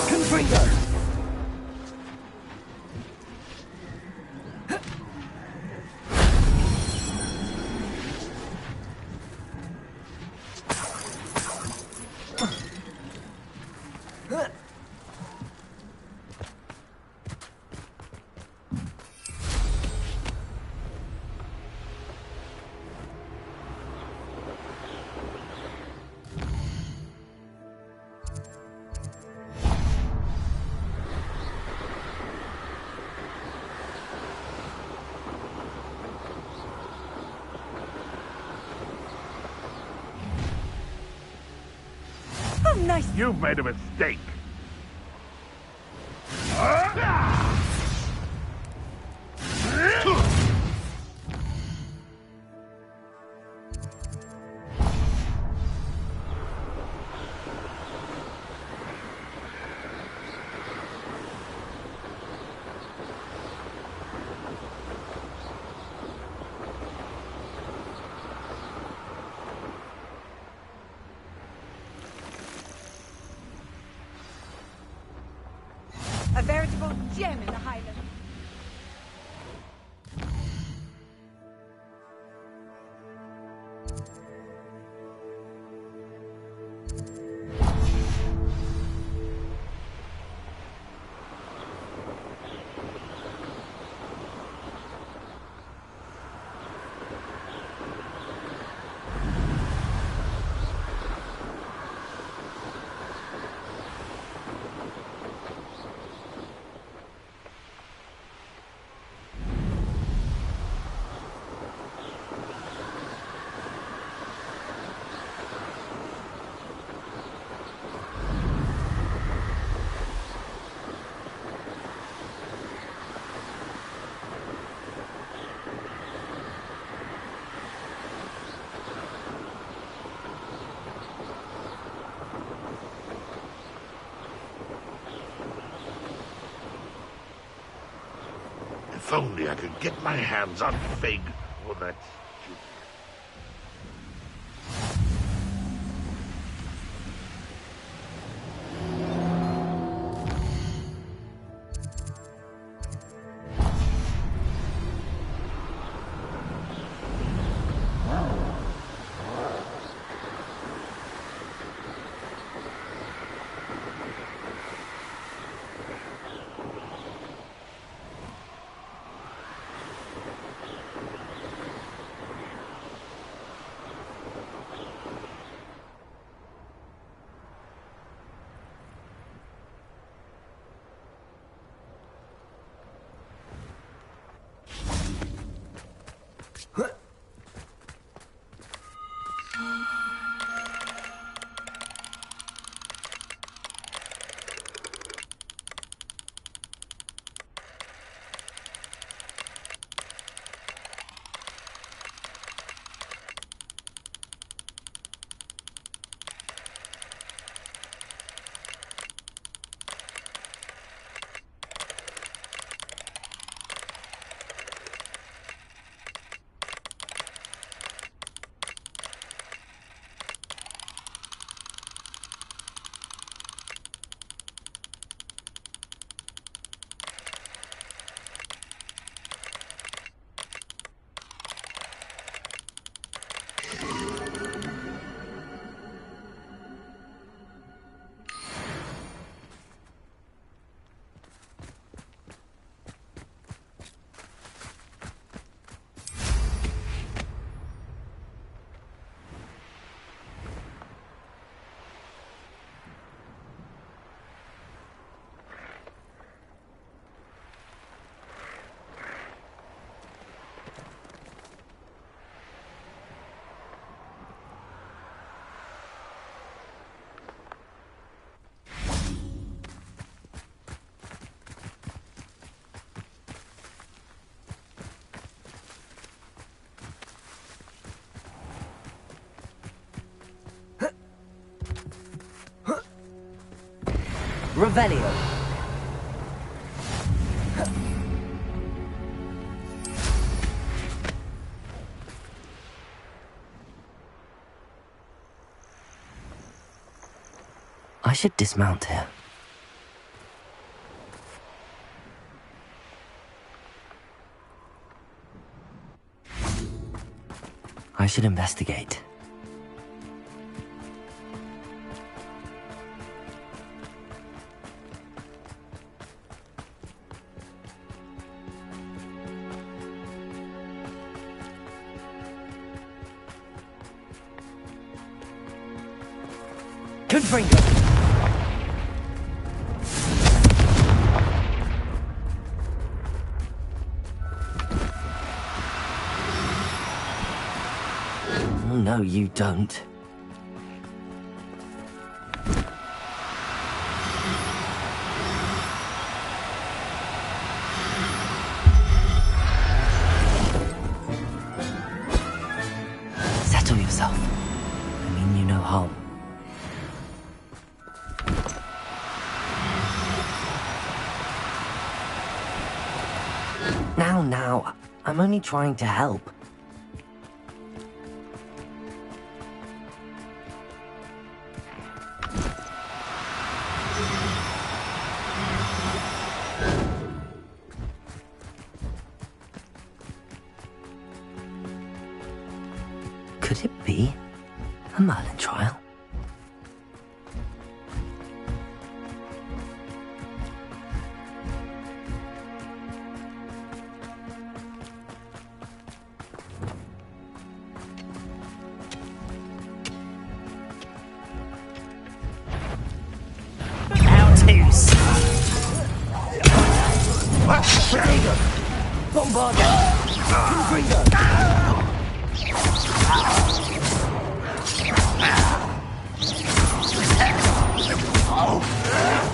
Confringo! Nice. You've made a mistake. A veritable gem in the Highlands. If only I could get my hands on Fig or that... Revelio. I should dismount here. I should investigate. Confringo! Oh, no, you don't. Settle yourself. I mean you no harm. Now, I'm only trying to help. Could it be a Merlin trial?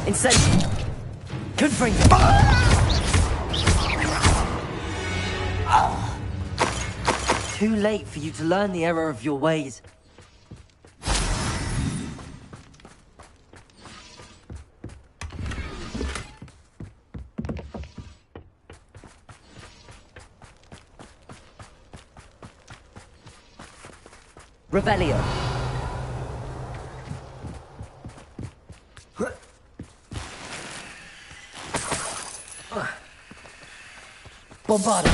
Incendiary! Confringo! Too late for you to learn the error of your ways. Revelio. Bombarda.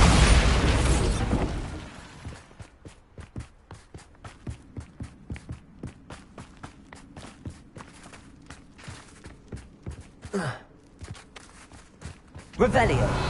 Revelio.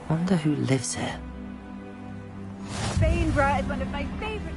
Wonder who lives here. Bainbra is one of my favorites.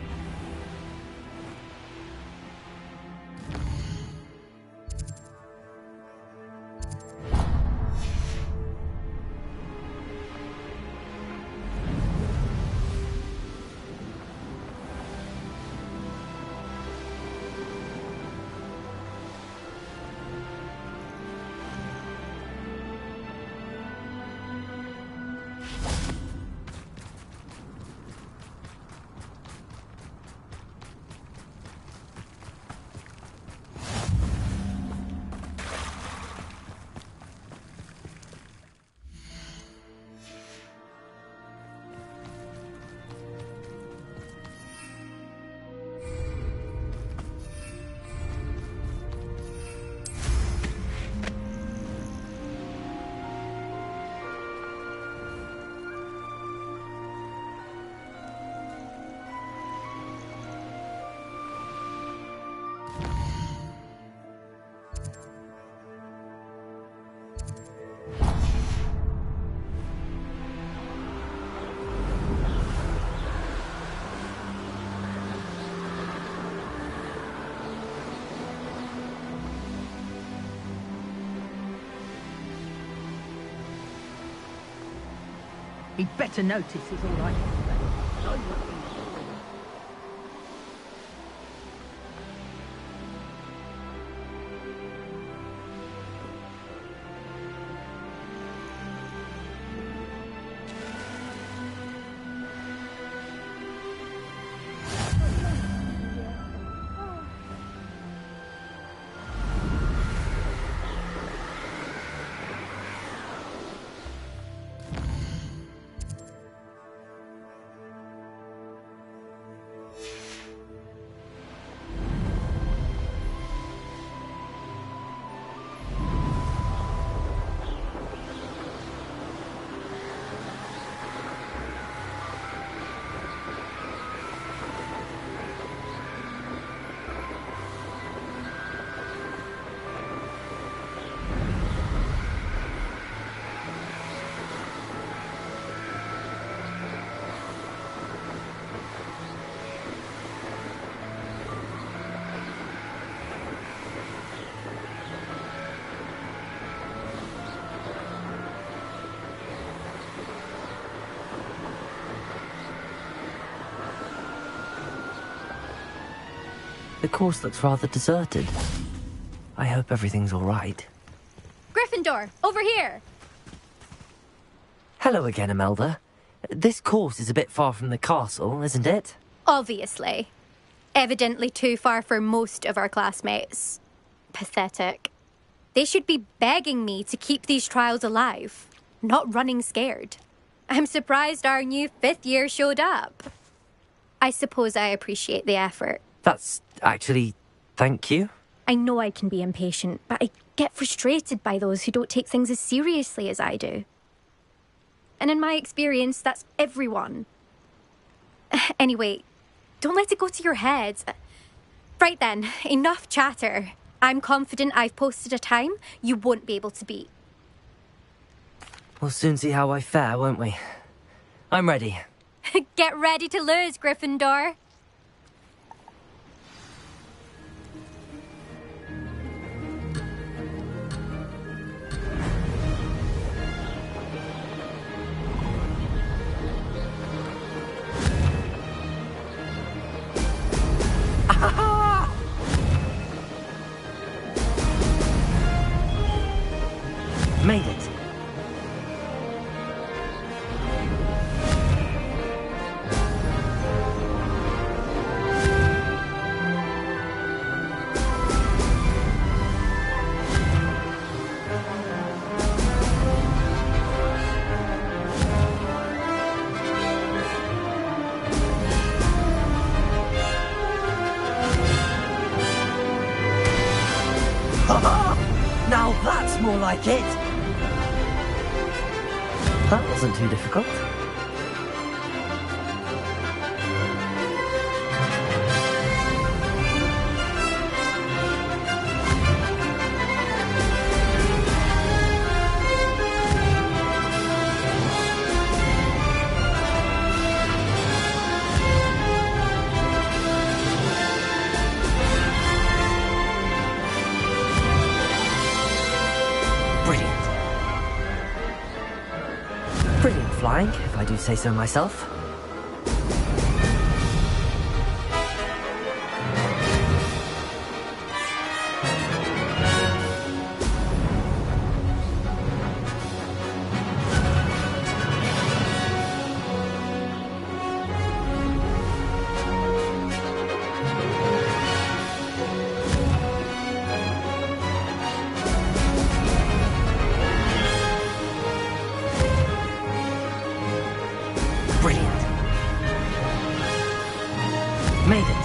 He'd better notice is all I can say. The course looks rather deserted. I hope everything's all right. Gryffindor, over here! Hello again, Imelda. This course is a bit far from the castle, isn't it? Obviously. Evidently too far for most of our classmates. Pathetic. They should be begging me to keep these trials alive, not running scared. I'm surprised our new 5th year showed up. I suppose I appreciate the effort. That's actually... thank you. I know I can be impatient, but I get frustrated by those who don't take things as seriously as I do. And in my experience, that's everyone. Anyway, don't let it go to your head. Right then, enough chatter. I'm confident I've posted a time you won't be able to beat. We'll soon see how I fare, won't we? I'm ready. Get ready to lose, Gryffindor. Made it. Now that's more like it. That wasn't too difficult. flying, if I do say so myself. Brilliant. Made it.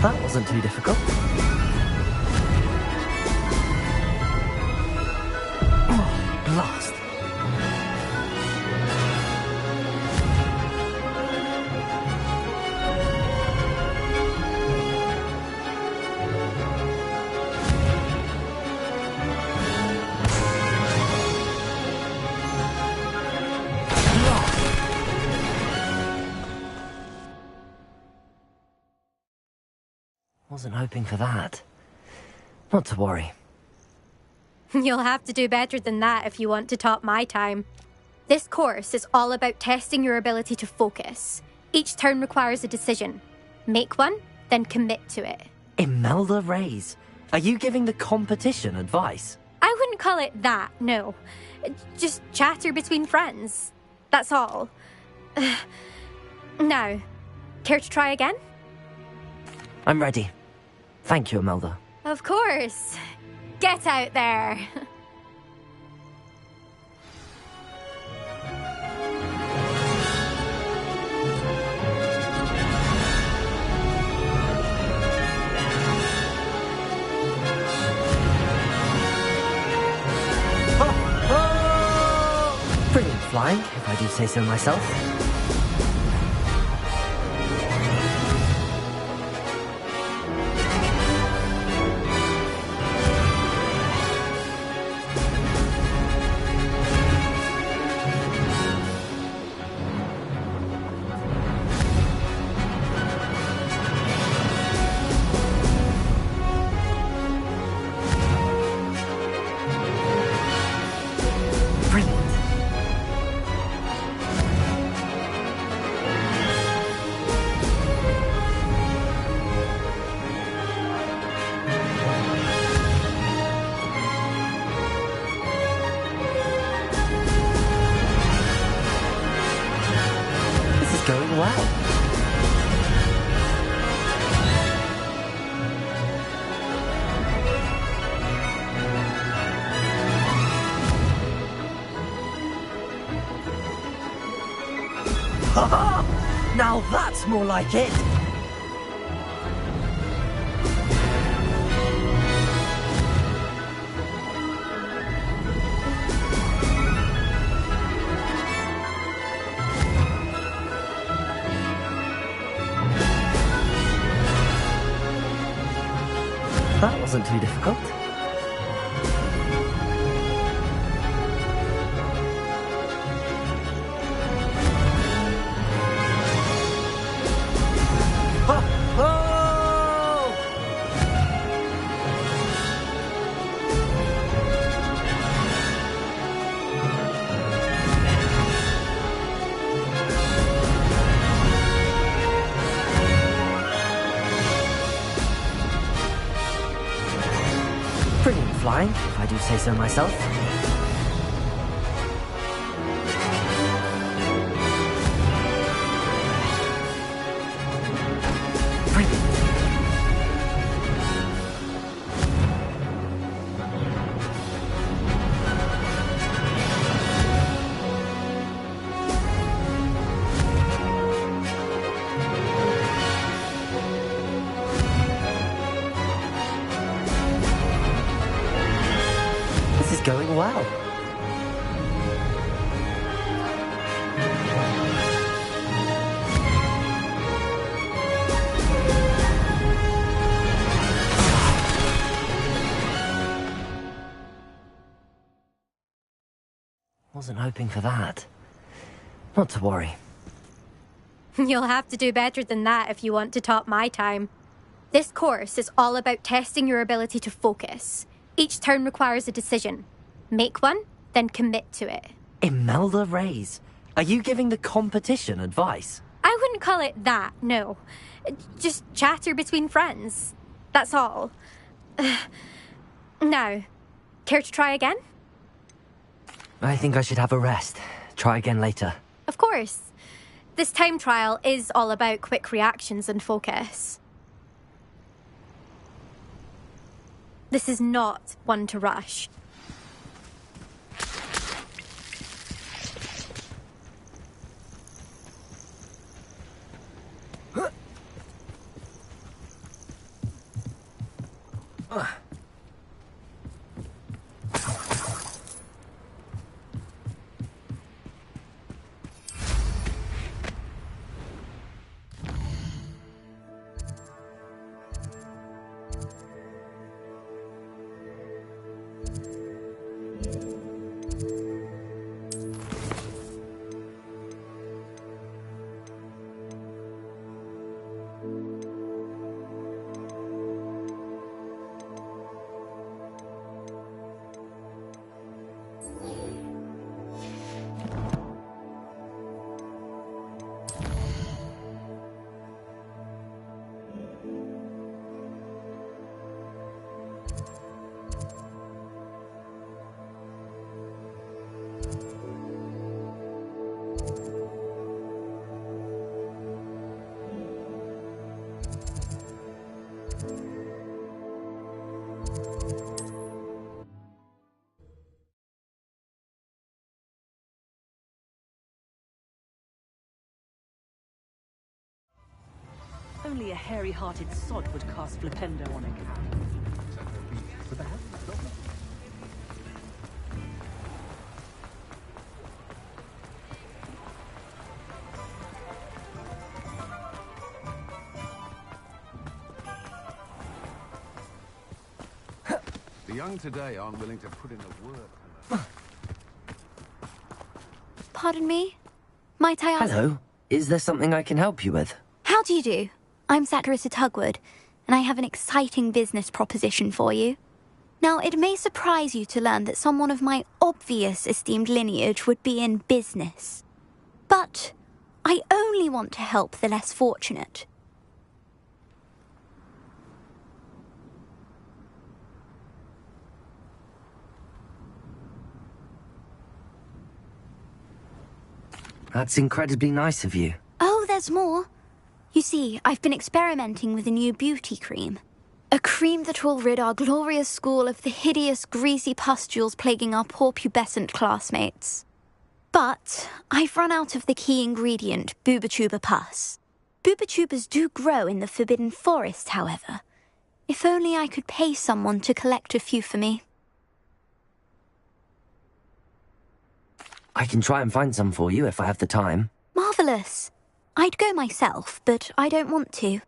That wasn't too difficult. Oh, blast. Wasn't hoping for that. Not to worry. You'll have to do better than that if you want to top my time. This course is all about testing your ability to focus. Each turn requires a decision. Make one, then commit to it. Imelda Reyes, are you giving the competition advice? I wouldn't call it that, no. Just chatter between friends. That's all. Now, care to try again? I'm ready. Thank you, Imelda. Of course. Get out there. Brilliant flying, if I do say so myself. Going well. Ha! Now that's more like it. That wasn't too difficult. Brilliant flying, if I do say so myself. This is going well. Wasn't hoping for that. Not to worry. You'll have to do better than that if you want to top my time. This course is all about testing your ability to focus. Each turn requires a decision. Make one, then commit to it. Imelda Reyes, are you giving the competition advice? I wouldn't call it that, no. Just chatter between friends. That's all. Now, care to try again? I think I should have a rest. Try again later. Of course. This time trial is all about quick reactions and focus. This is not one to rush. Only a hairy-hearted sod would cast Flipendo on a cow. The young today aren't willing to put in the work. Pardon me? Might I ask... Hello. Is there something I can help you with? How do you do? I'm Satirissa Tugwood, and I have an exciting business proposition for you. Now, it may surprise you to learn that someone of my obvious esteemed lineage would be in business. But I only want to help the less fortunate. That's incredibly nice of you. Oh, there's more. You see, I've been experimenting with a new beauty cream. A cream that will rid our glorious school of the hideous, greasy pustules plaguing our poor pubescent classmates. But I've run out of the key ingredient, Booba-Tuba pus. Booba-Tubas do grow in the Forbidden Forest, however. If only I could pay someone to collect a few for me. I can try and find some for you if I have the time. Marvellous. I'd go myself, but I don't want to.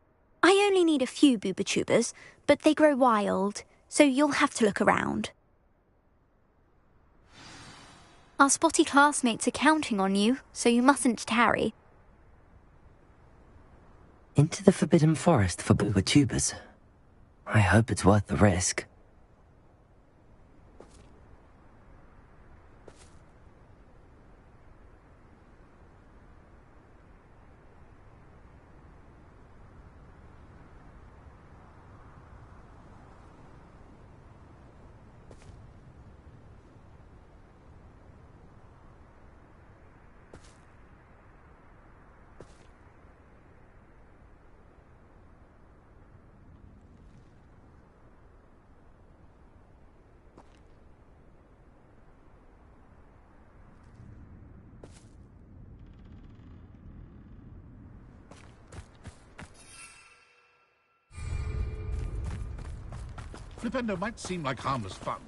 I only need a few Booba-Tubas, but they grow wild, so you'll have to look around. Our spotty classmates are counting on you, so you mustn't tarry. Into the Forbidden Forest for Booba-Tubas. I hope it's worth the risk. Flipendo might seem like harmless fun.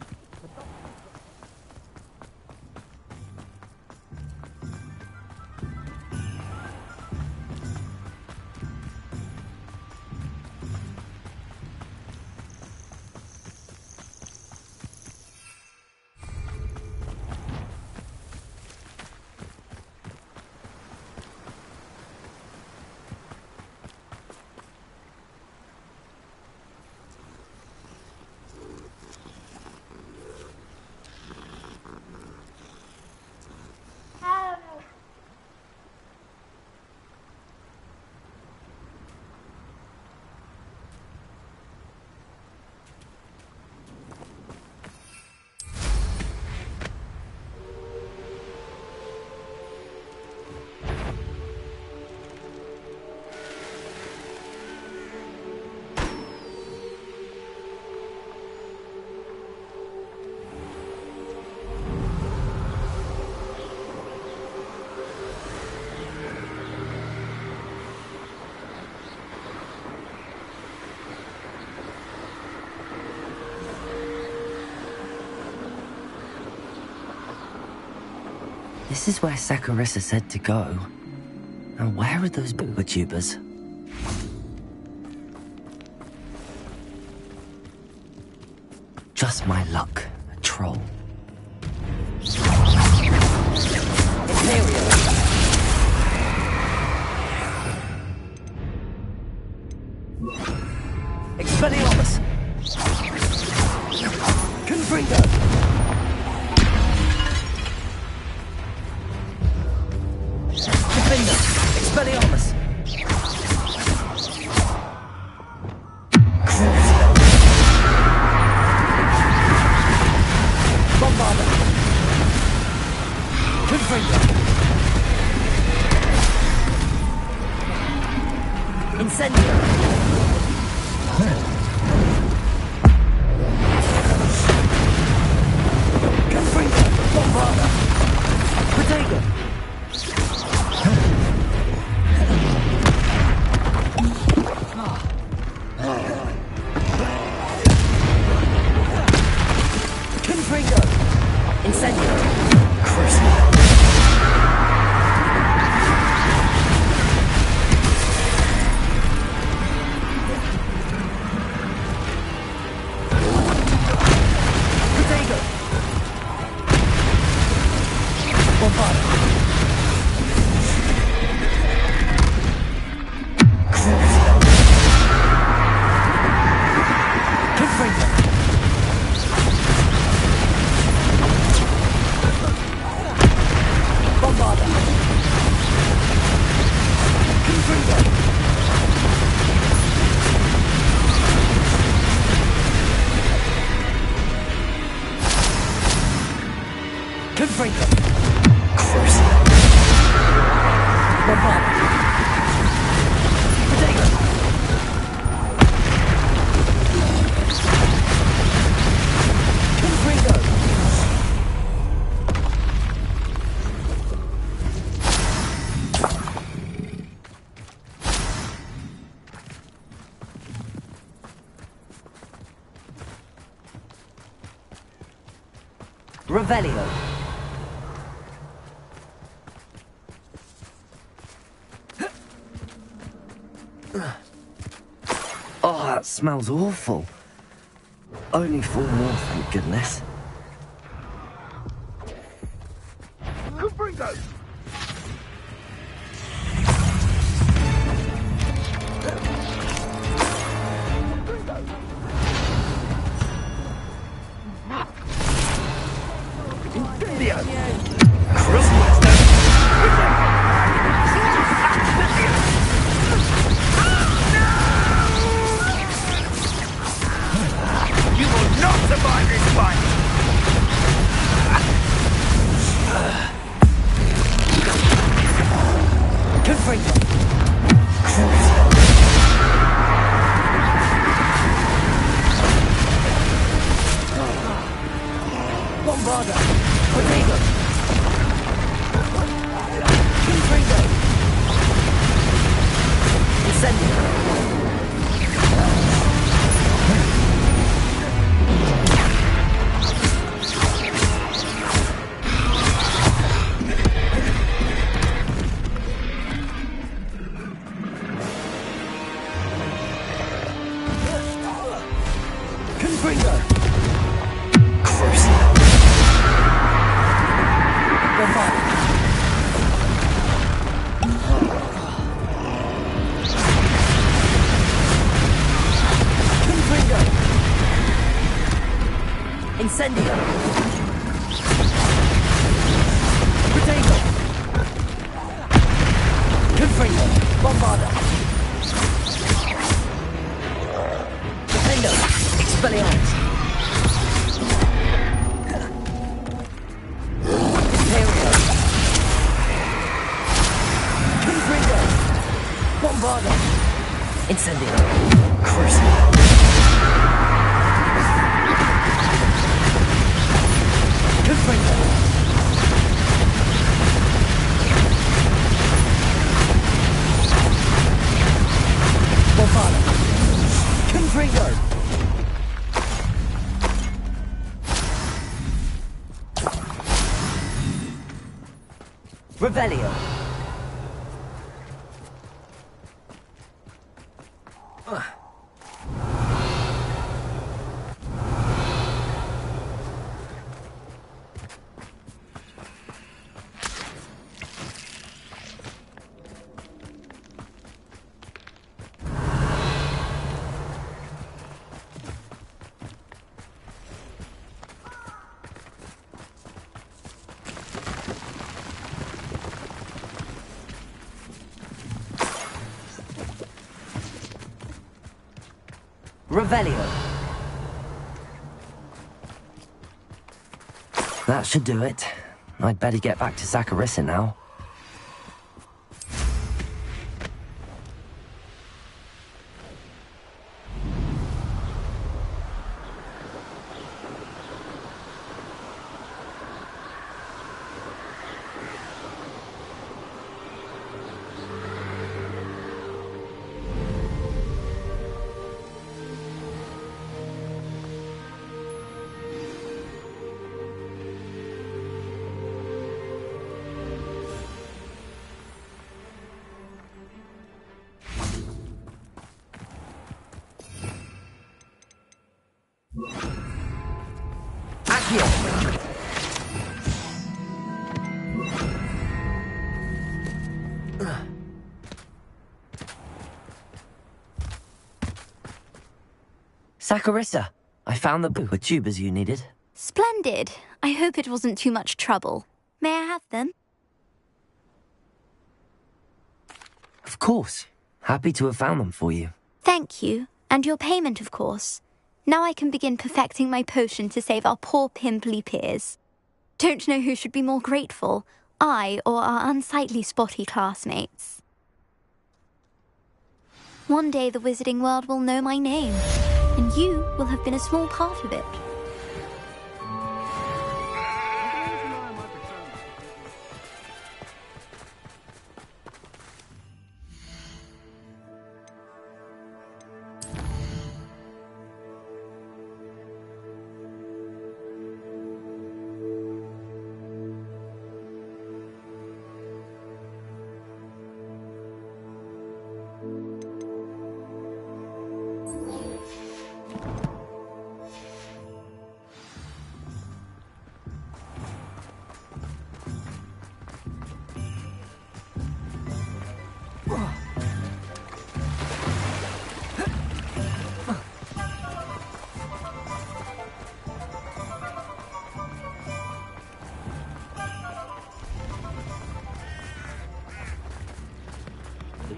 This is where Saccharissa said to go. Now where are those booba tubers? Just my luck, a troll. Expelliarmus! Confringo! Defender! Expelliarmus! Bombarder! Confringo! Incendio! Revelio. Oh, that smells awful. Only 4 more, thank goodness. Confringo! Incendio! Protego! Confringo! Bombarda! Defendo! Expelliarmus! Imperio! Confringo! Bombarda! Incendio! Crucible! Confringo! Bombarda! Confringo! Revelio. Revelio. That should do it. I'd better get back to Saccharissa now. Saccharissa, I found the tubers you needed. Splendid. I hope it wasn't too much trouble. May I have them? Of course. Happy to have found them for you. Thank you. And your payment, of course. Now I can begin perfecting my potion to save our poor pimply peers. Don't know who should be more grateful, I or our unsightly spotty classmates. One day the wizarding world will know my name, and you will have been a small part of it.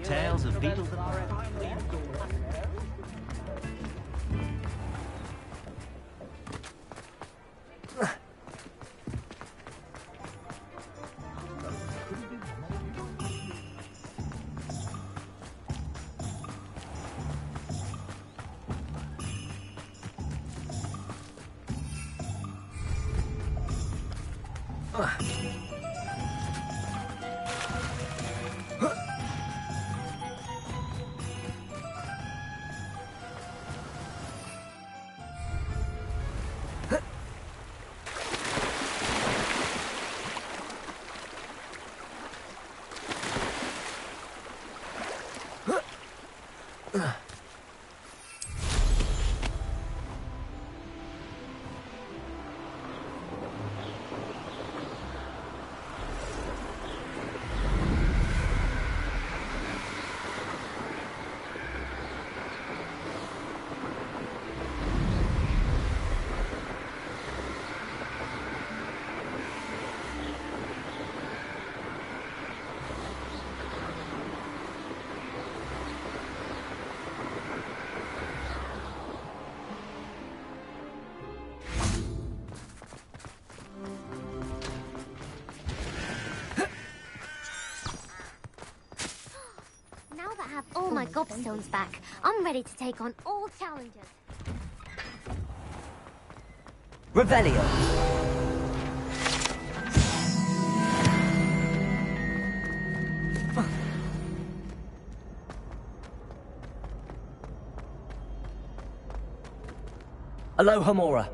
Tales of beetles that are all my gobstones back. I'm ready to take on all challenges. Revelio. Aloha Mora.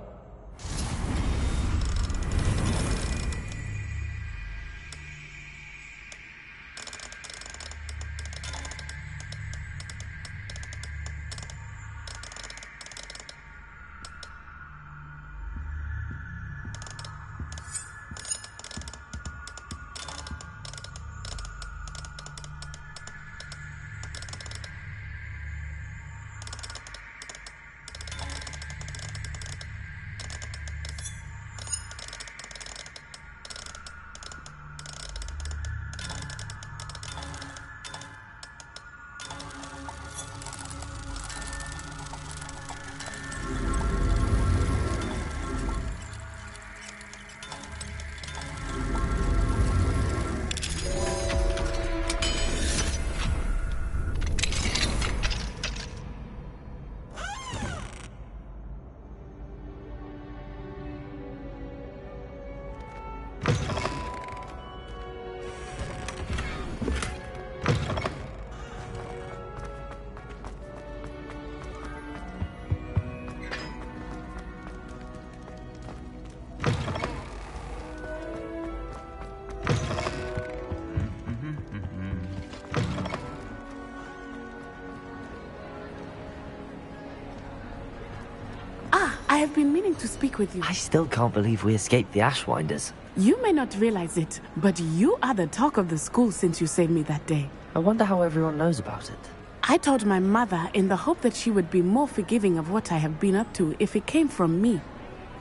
have been meaning to speak with you. I still can't believe we escaped the Ashwinders. You may not realize it, but you are the talk of the school since you saved me that day. I wonder how everyone knows about it. I told my mother in the hope that she would be more forgiving of what I have been up to if it came from me.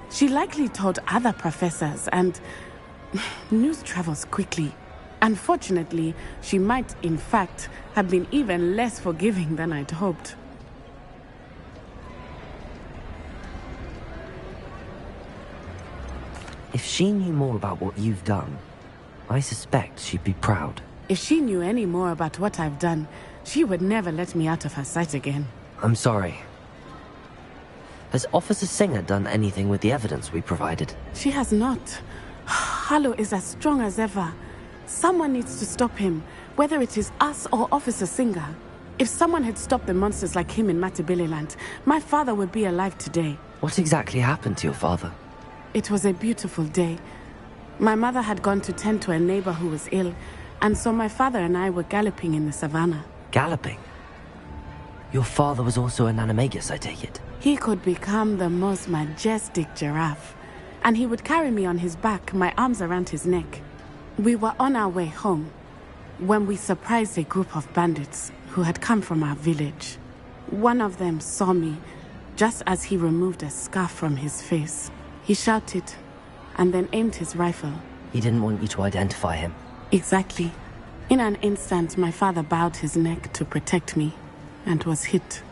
She likely told other professors, and news travels quickly. Unfortunately, she might, in fact, have been even less forgiving than I'd hoped. If she knew more about what you've done, I suspect she'd be proud. If she knew any more about what I've done, she would never let me out of her sight again. I'm sorry. Has Officer Singer done anything with the evidence we provided? She has not. Harlow is as strong as ever. Someone needs to stop him, whether it is us or Officer Singer. If someone had stopped the monsters like him in Matabeleland, my father would be alive today. What exactly happened to your father? It was a beautiful day. My mother had gone to tend to a neighbor who was ill, and so my father and I were galloping in the savannah. Galloping? Your father was also an animagus, I take it? He could become the most majestic giraffe, and he would carry me on his back, my arms around his neck. We were on our way home when we surprised a group of bandits who had come from our village. One of them saw me just as he removed a scarf from his face. He shouted and then aimed his rifle. He didn't want you to identify him. Exactly. In an instant, my father bowed his neck to protect me and was hit.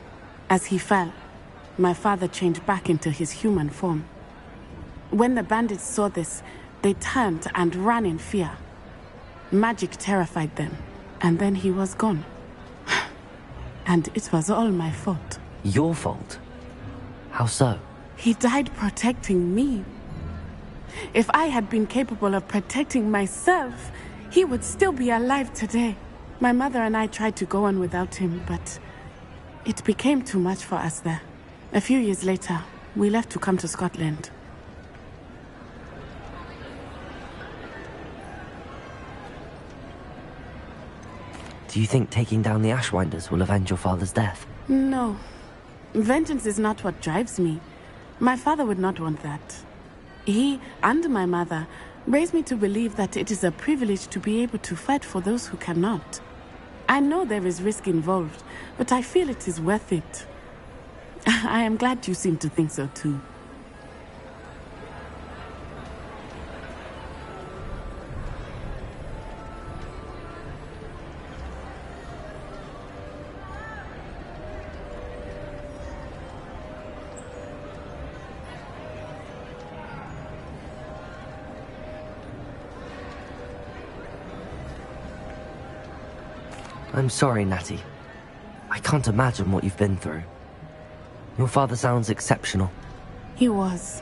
As he fell, my father changed back into his human form. When the bandits saw this, they turned and ran in fear. Magic terrified them, and then he was gone. And it was all my fault. Your fault? How so? He died protecting me. If I had been capable of protecting myself, he would still be alive today. My mother and I tried to go on without him, but it became too much for us there. A few years later, we left to come to Scotland. Do you think taking down the Ashwinders will avenge your father's death? No. Vengeance is not what drives me. My father would not want that. He and my mother raised me to believe that it is a privilege to be able to fight for those who cannot. I know there is risk involved, but I feel it is worth it. I am glad you seem to think so too. I'm sorry, Natty. I can't imagine what you've been through. Your father sounds exceptional. He was.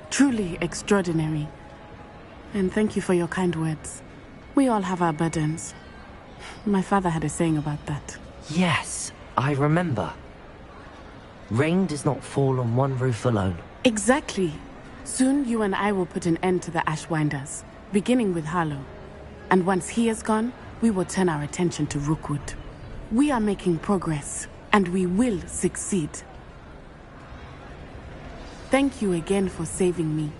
Truly extraordinary. And thank you for your kind words. We all have our burdens. My father had a saying about that. Yes, I remember. Rain does not fall on one roof alone. Exactly. Soon you and I will put an end to the Ashwinders, beginning with Harlow. And once he is gone, we will turn our attention to Rookwood. We are making progress, and we will succeed. Thank you again for saving me.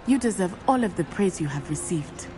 You deserve all of the praise you have received.